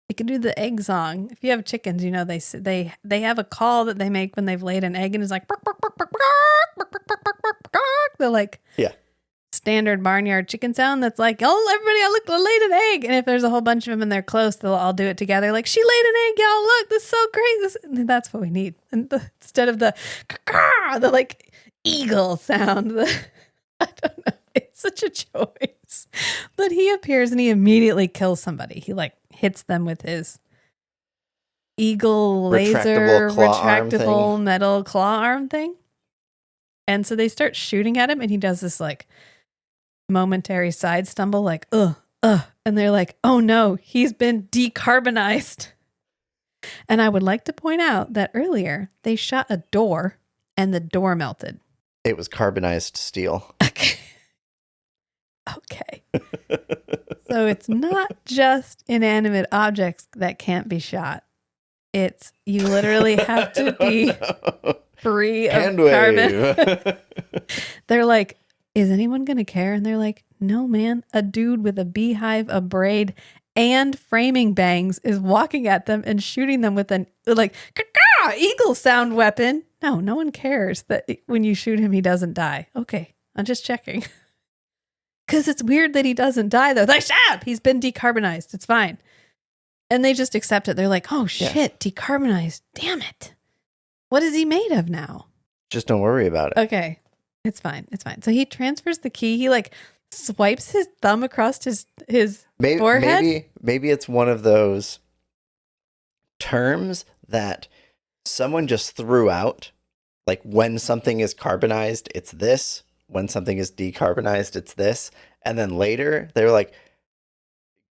Speaker 2: You can do the egg song. If you have chickens, they have a call that they make when they've laid an egg and it's like they're like standard barnyard chicken sound that's like, oh, everybody, I laid an egg. And if there's a whole bunch of them and they're close, they'll all do it together. Like, she laid an egg, y'all. Look, this is so great. That's what we need. And instead of the like eagle sound, I don't know. It's such a choice. But he appears and he immediately kills somebody. He like hits them with his eagle laser retractable metal claw arm thing. And so they start shooting at him and he does this like momentary side stumble like, and they're like, oh no, he's been decarbonized. And I would like to point out that earlier they shot a door and the door melted.
Speaker 3: It was carbonized steel.
Speaker 2: Okay. So it's not just inanimate objects that can't be shot. It's you literally have to be free of carbon. They're like, is anyone going to care? And they're like, no, man. A dude with a beehive, a braid, and framing bangs is walking at them and shooting them with an like eagle sound weapon. No one cares that when you shoot him, he doesn't die. Okay, I'm just checking. Because it's weird that he doesn't die, though. Like, he's been decarbonized. It's fine. And they just accept it. They're like, oh, shit, decarbonized. Damn it. What is he made of now?
Speaker 3: Just don't worry about it.
Speaker 2: Okay. It's fine. It's fine. So he transfers the key. He like swipes his thumb across his forehead.
Speaker 3: Maybe it's one of those terms that someone just threw out. Like when something is carbonized, it's this. When something is decarbonized, it's this. And then later they're like,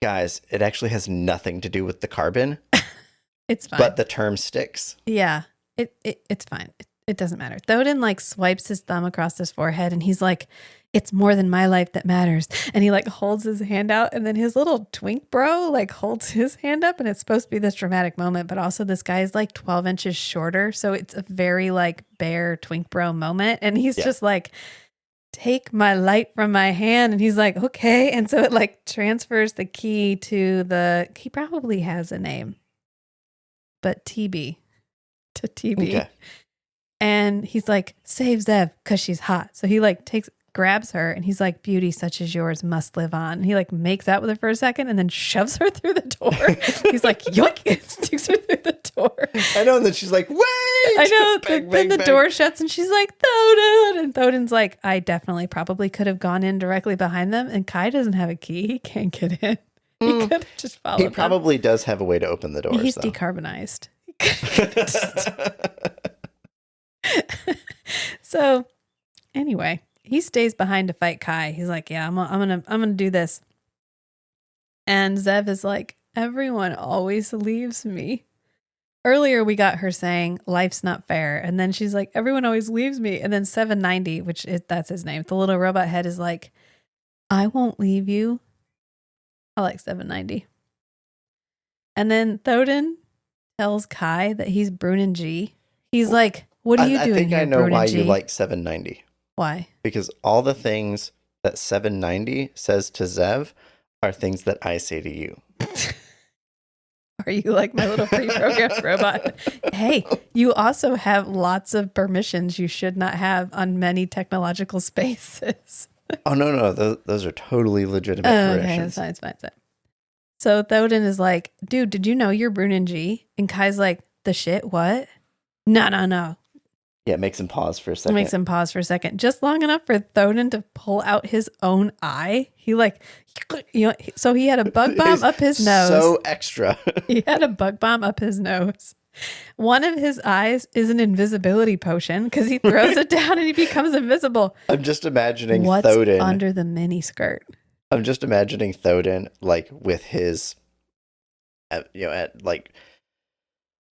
Speaker 3: guys, it actually has nothing to do with the carbon.
Speaker 2: It's fine.
Speaker 3: But the term sticks.
Speaker 2: Yeah. It's fine. It doesn't matter. Thodin like swipes his thumb across his forehead and he's like, it's more than my life that matters. And he like holds his hand out and then his little twink bro like holds his hand up and it's supposed to be this dramatic moment, but also this guy is like 12 inches shorter. So it's a very like bear twink bro moment. And he's just like, take my light from my hand. And he's like, okay. And so it like transfers the key to he probably has a name, but TB to TB. Okay. And he's like, save Zev because she's hot. So he like grabs her and he's like, beauty such as yours must live on. And he like makes out with her for a second and then shoves her through the door. He's like, yoink, and sticks her through the door.
Speaker 3: I know. And then she's like, wait.
Speaker 2: I know. Then the door shuts and she's like, Thodin. And Thodin's like, I definitely probably could have gone in directly behind them. And Kai doesn't have a key. He can't get in. He could have just followed them.
Speaker 3: He probably does have a way to open the doors.
Speaker 2: He's
Speaker 3: though.
Speaker 2: Decarbonized. So anyway, he stays behind to fight Kai. He's like, yeah, I'm gonna do this. And Zev is like, everyone always leaves me. Earlier we got her saying life's not fair, and then she's like, everyone always leaves me. And then 790, that's his name, the little robot head, is like, I won't leave you. I like 790. And then Thodin tells Kai that he's Brunin G. He's like, what are you doing? I think I know
Speaker 3: Brunin why
Speaker 2: G?
Speaker 3: you like 790.
Speaker 2: Why?
Speaker 3: Because all the things that 790 says to Zev are things that I say to you.
Speaker 2: Are you like my little pre-programmed robot? Hey, you also have lots of permissions you should not have on many technological spaces.
Speaker 3: Oh, no. Those are totally legitimate permissions.
Speaker 2: Okay, it's fine. So Thodin is like, dude, did you know you're Brunin G? And Kai's like, the shit? What? No.
Speaker 3: Yeah, it makes him pause for a second.
Speaker 2: Just long enough for Thodin to pull out his own eye. He like, so he had a bug bomb up his nose.
Speaker 3: So extra.
Speaker 2: He had a bug bomb up his nose. One of his eyes is an invisibility potion because he throws it down and he becomes invisible.
Speaker 3: I'm just imagining
Speaker 2: What's
Speaker 3: Thodin
Speaker 2: under the mini skirt.
Speaker 3: I'm just imagining Thodin like with his, at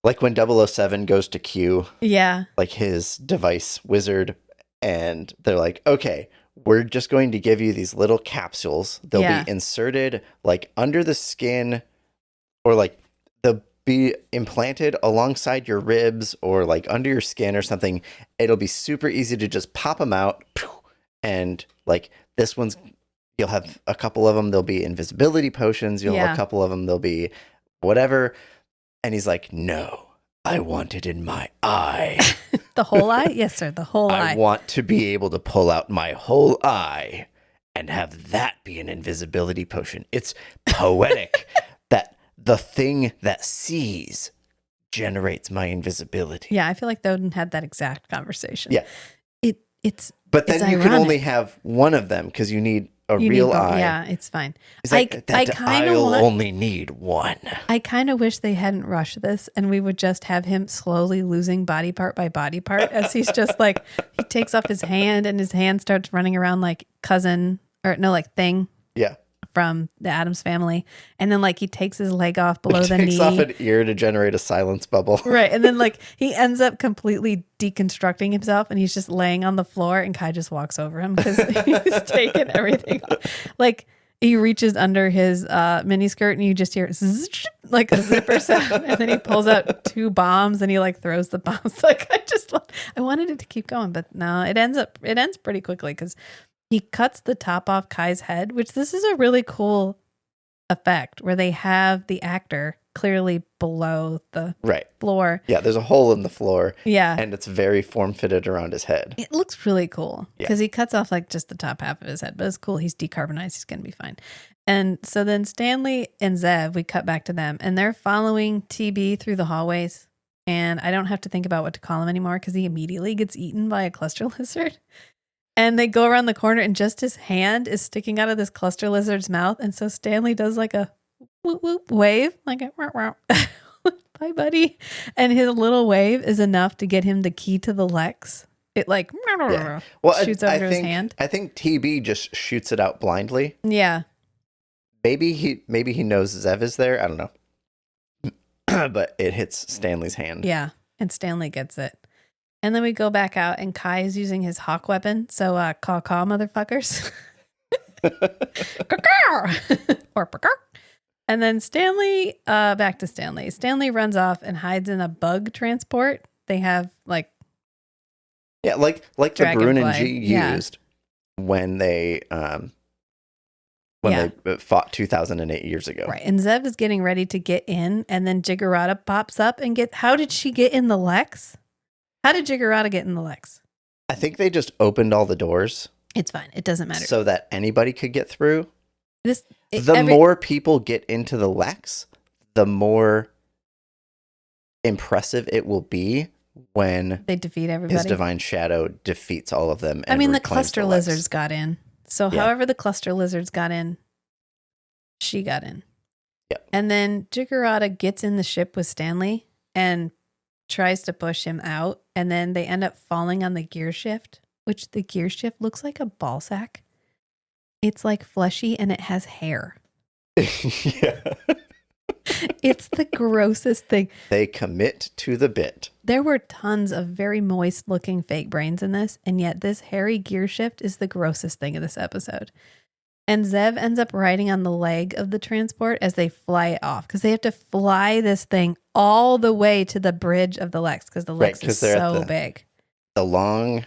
Speaker 3: like when 007 goes to Q, like his device wizard, and they're like, okay, we're just going to give you these little capsules. They'll be inserted like under the skin, or like they'll be implanted alongside your ribs or like under your skin or something. It'll be super easy to just pop them out. And like this one's, you'll have a couple of them. There'll be invisibility potions. You'll have a couple of them. There'll be whatever. And he's like, no, I want it in my eye.
Speaker 2: The whole eye? Yes, sir. The whole eye.
Speaker 3: I want to be able to pull out my whole eye and have that be an invisibility potion. It's poetic that the thing that sees generates my invisibility.
Speaker 2: Yeah, I feel like Thodin had that exact conversation.
Speaker 3: Yeah.
Speaker 2: But
Speaker 3: then you can only have one of them because you need a real eye.
Speaker 2: Yeah, it's fine.
Speaker 3: Like, I'll only need one.
Speaker 2: I kind of wish they hadn't rushed this and we would just have him slowly losing body part by body part as he's just like, he takes off his hand and his hand starts running around like Thing.
Speaker 3: Yeah.
Speaker 2: From the Addams Family. And then like he takes his leg off below the knee.
Speaker 3: Takes off an ear to generate a silence bubble.
Speaker 2: Right. And then like he ends up completely deconstructing himself and he's just laying on the floor and Kai just walks over him because he's taken everything off. Like he reaches under his mini skirt and you just hear zzz, like a zipper sound. And then he pulls out 2 bombs and he like throws the bombs. Like I wanted it to keep going, but no, it ends pretty quickly because he cuts the top off Kai's head, which this is a really cool effect where they have the actor clearly below the floor.
Speaker 3: Yeah, there's a hole in the floor.
Speaker 2: Yeah.
Speaker 3: And it's very form-fitted around his head.
Speaker 2: It looks really cool because he cuts off like just the top half of his head, but it's cool. He's decarbonized. He's going to be fine. And so then Stanley and Zev, we cut back to them and they're following TB through the hallways. And I don't have to think about what to call him anymore because he immediately gets eaten by a cluster lizard. And they go around the corner and just his hand is sticking out of this cluster lizard's mouth. And so Stanley does like a whoop whoop wave, like a wah, wah. Bye, buddy. And his little wave is enough to get him the key to the Lexx. It like shoots over his hand.
Speaker 3: I think TB just shoots it out blindly.
Speaker 2: Yeah.
Speaker 3: Maybe he knows Zev is there. I don't know. But it hits Stanley's hand.
Speaker 2: Yeah. And Stanley gets it. And then we go back out and Kai is using his hawk weapon. So caw motherfuckers. Or and then Stanley, back to Stanley. Stanley runs off and hides in a bug transport. They have like
Speaker 3: the Brune and G
Speaker 2: Yeah.
Speaker 3: used when they fought 2008 years ago.
Speaker 2: right. And Zev is getting ready to get in, and then Jiggerata pops up and how did she get in the Lexx? How did Jiggerata get in the Lexx?
Speaker 3: I think they just opened all the doors
Speaker 2: It's fine. It doesn't matter.
Speaker 3: so that anybody could get through.
Speaker 2: Every-
Speaker 3: More people get into the Lexx, the more impressive it will be when
Speaker 2: they defeat everybody.
Speaker 3: his divine shadow defeats all of them.
Speaker 2: I
Speaker 3: And
Speaker 2: mean, the
Speaker 3: reclaims
Speaker 2: cluster
Speaker 3: Lexx.
Speaker 2: lizards got in. So
Speaker 3: Yeah.
Speaker 2: however the cluster lizards got in, she got in.
Speaker 3: Yep.
Speaker 2: And then Jiggerata gets in the ship with Stanley and tries to push him out. And then they end up falling on the gear shift, which the gear shift looks like a ball sack. It's like fleshy and it has hair.
Speaker 3: Yeah.
Speaker 2: It's the grossest thing.
Speaker 3: They commit to the bit.
Speaker 2: There were tons of very moist looking fake brains in this, and yet this hairy gear shift is the grossest thing in this episode. And Zev ends up riding on the leg of the transport as they fly it off because they have to fly this thing all the way to the bridge of the Lexx because the Lexx
Speaker 3: Right, 'cause
Speaker 2: is
Speaker 3: they're at
Speaker 2: so
Speaker 3: the-
Speaker 2: big.
Speaker 3: The long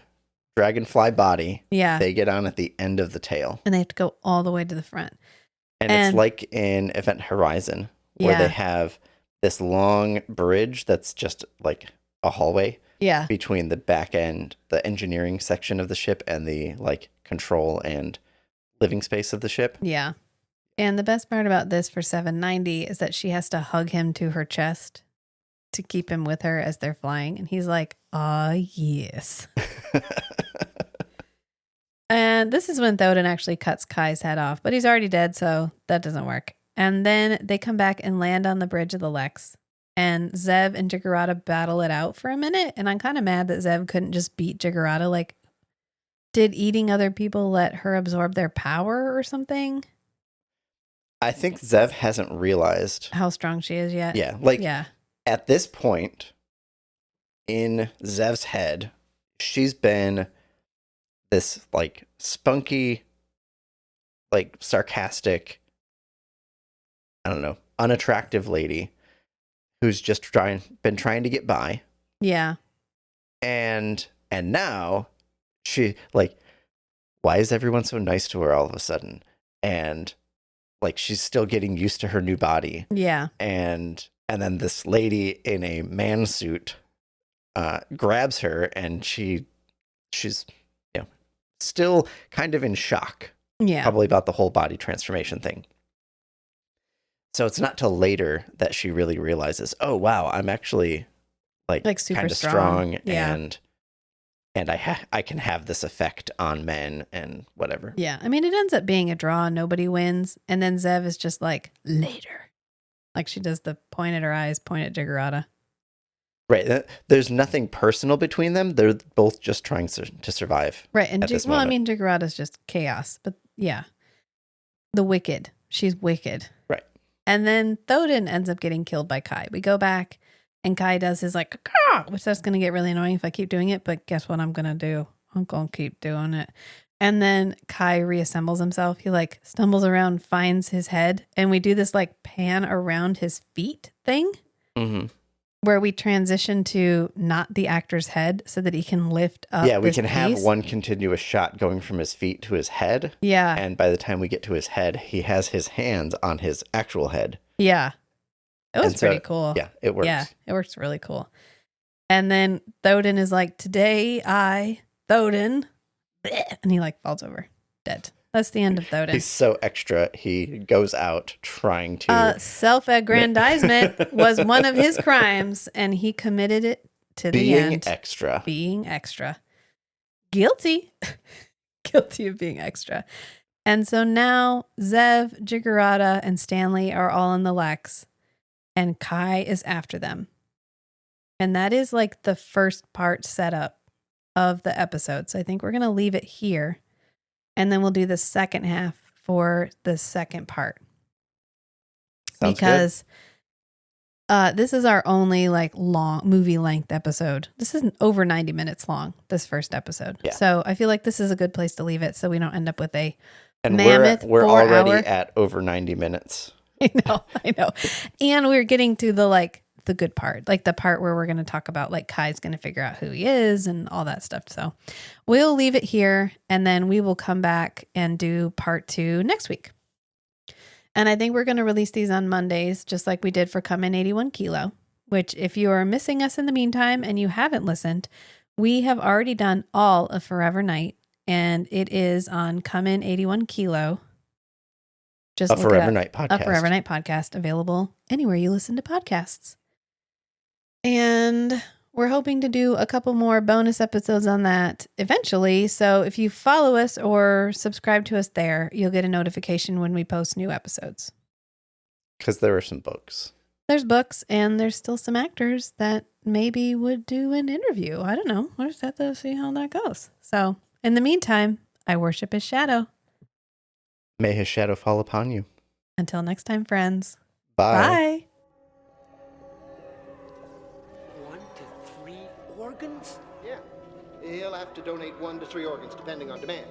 Speaker 3: dragonfly body,
Speaker 2: Yeah.
Speaker 3: they get on at the end of the tail.
Speaker 2: And they have to go all the way to the front.
Speaker 3: And
Speaker 2: And-
Speaker 3: it's like in Event Horizon, where
Speaker 2: Yeah.
Speaker 3: they have this long bridge that's just like a hallway
Speaker 2: Yeah.
Speaker 3: between the back end, the engineering section of the ship, and the like control and living space of the ship.
Speaker 2: Yeah. And the best part about this for 790 is that she has to hug him to her chest to keep him with her as they're flying. And he's like, "Ah, yes." And this is when Thodin actually cuts Kai's head off, but he's already dead, so that doesn't work. And then they come back and land on the bridge of the Lexx. And Zev and Jiggerata battle it out for a minute. And I'm kind of mad that Zev couldn't just beat Jiggerata. Like, did eating other people let her absorb their power or something?
Speaker 3: I think Zev hasn't realized.
Speaker 2: How strong she is yet?
Speaker 3: Yeah, like
Speaker 2: Yeah.
Speaker 3: at this point in Zev's head, she's been this like spunky, like sarcastic, I don't know, unattractive lady who's just been trying to get by.
Speaker 2: Yeah.
Speaker 3: And now she like, why is everyone so nice to her all of a sudden? And like she's still getting used to her new body.
Speaker 2: Yeah.
Speaker 3: And then this lady in a man suit grabs her, and she's still kind of in shock,
Speaker 2: Yeah.
Speaker 3: probably about the whole body transformation thing. So it's not till later that she really realizes, oh wow, I'm actually like
Speaker 2: super
Speaker 3: kind of
Speaker 2: strong.
Speaker 3: strong,
Speaker 2: Yeah.
Speaker 3: and I can have this effect on men and whatever.
Speaker 2: Yeah. I mean, it ends up being a draw. Nobody wins. And then Zev is just like, later. Like she does the point at her eyes, point at Jiggerata.
Speaker 3: Right. There's nothing personal between them. They're both just trying to survive.
Speaker 2: Right. And
Speaker 3: At this
Speaker 2: I
Speaker 3: moment.
Speaker 2: mean, Jiggerata's just chaos. But yeah. The wicked. She's wicked.
Speaker 3: Right.
Speaker 2: And then Thodin ends up getting killed by Kai. We go back and Kai does his like, caw, which that's going to get really annoying if I keep doing it. But guess what I'm going to do? I'm going to keep doing it. And then Kai reassembles himself. He like stumbles around, finds his head. And we do this like pan around his feet thing
Speaker 3: Mm-hmm.
Speaker 2: where we transition to not the actor's head so that he can lift up.
Speaker 3: Yeah, we
Speaker 2: this
Speaker 3: can have
Speaker 2: piece.
Speaker 3: one continuous shot going from his feet to his head.
Speaker 2: Yeah.
Speaker 3: And by the time we get to his head, he has his hands on his actual head.
Speaker 2: Yeah. It was
Speaker 3: And so,
Speaker 2: pretty cool.
Speaker 3: Yeah, it works.
Speaker 2: Yeah, it works really cool. And then Thodin is like, today Thodin, bleh, and he like falls over dead. That's the end of Thodin.
Speaker 3: He's so extra. He goes out trying to.
Speaker 2: Self-aggrandizement was one of his crimes, and he committed it to the
Speaker 3: being
Speaker 2: end.
Speaker 3: extra.
Speaker 2: Being extra. Guilty. Guilty of being extra. And so now Zev, Jigurata, and Stanley are all in the Lexx, and Kai is after them. And that is like the first part setup of the episode. So I think we're going to leave it here, and then we'll do the second half for the second part.
Speaker 3: Sounds
Speaker 2: because this is our only like long movie length episode. This isn't over 90 minutes long, this first episode.
Speaker 3: Yeah.
Speaker 2: So I feel like this is a good place to leave it so we don't end up with a
Speaker 3: And
Speaker 2: mammoth
Speaker 3: we're
Speaker 2: 4
Speaker 3: already
Speaker 2: hour.
Speaker 3: at over 90 minutes.
Speaker 2: I know. And we're getting to the good part, like the part where we're going to talk about like Kai's going to figure out who he is and all that stuff. So we'll leave it here, and then we will come back and do part 2 next week. And I think we're going to release these on Mondays, just like we did for Come In 81 Kilo, which if you are missing us in the meantime and you haven't listened, we have already done all of Forever Night, and it is on Come In 81 Kilo. Just
Speaker 3: A
Speaker 2: look it
Speaker 3: Forever
Speaker 2: up.
Speaker 3: Night podcast.
Speaker 2: A Forever Night podcast, available anywhere you listen to podcasts. And we're hoping to do a couple more bonus episodes on that eventually. So if you follow us or subscribe to us there, you'll get a notification when we post new episodes.
Speaker 3: Because there are some books.
Speaker 2: There's books, and there's still some actors that maybe would do an interview. I don't know. We'll just have to see how that goes. So in the meantime, I worship his shadow.
Speaker 3: May his shadow fall upon you.
Speaker 2: Until next time, friends.
Speaker 3: Bye.
Speaker 2: Bye.
Speaker 5: 1 to 3 organs?
Speaker 6: Yeah. He'll have to donate 1 to 3 organs depending on demand.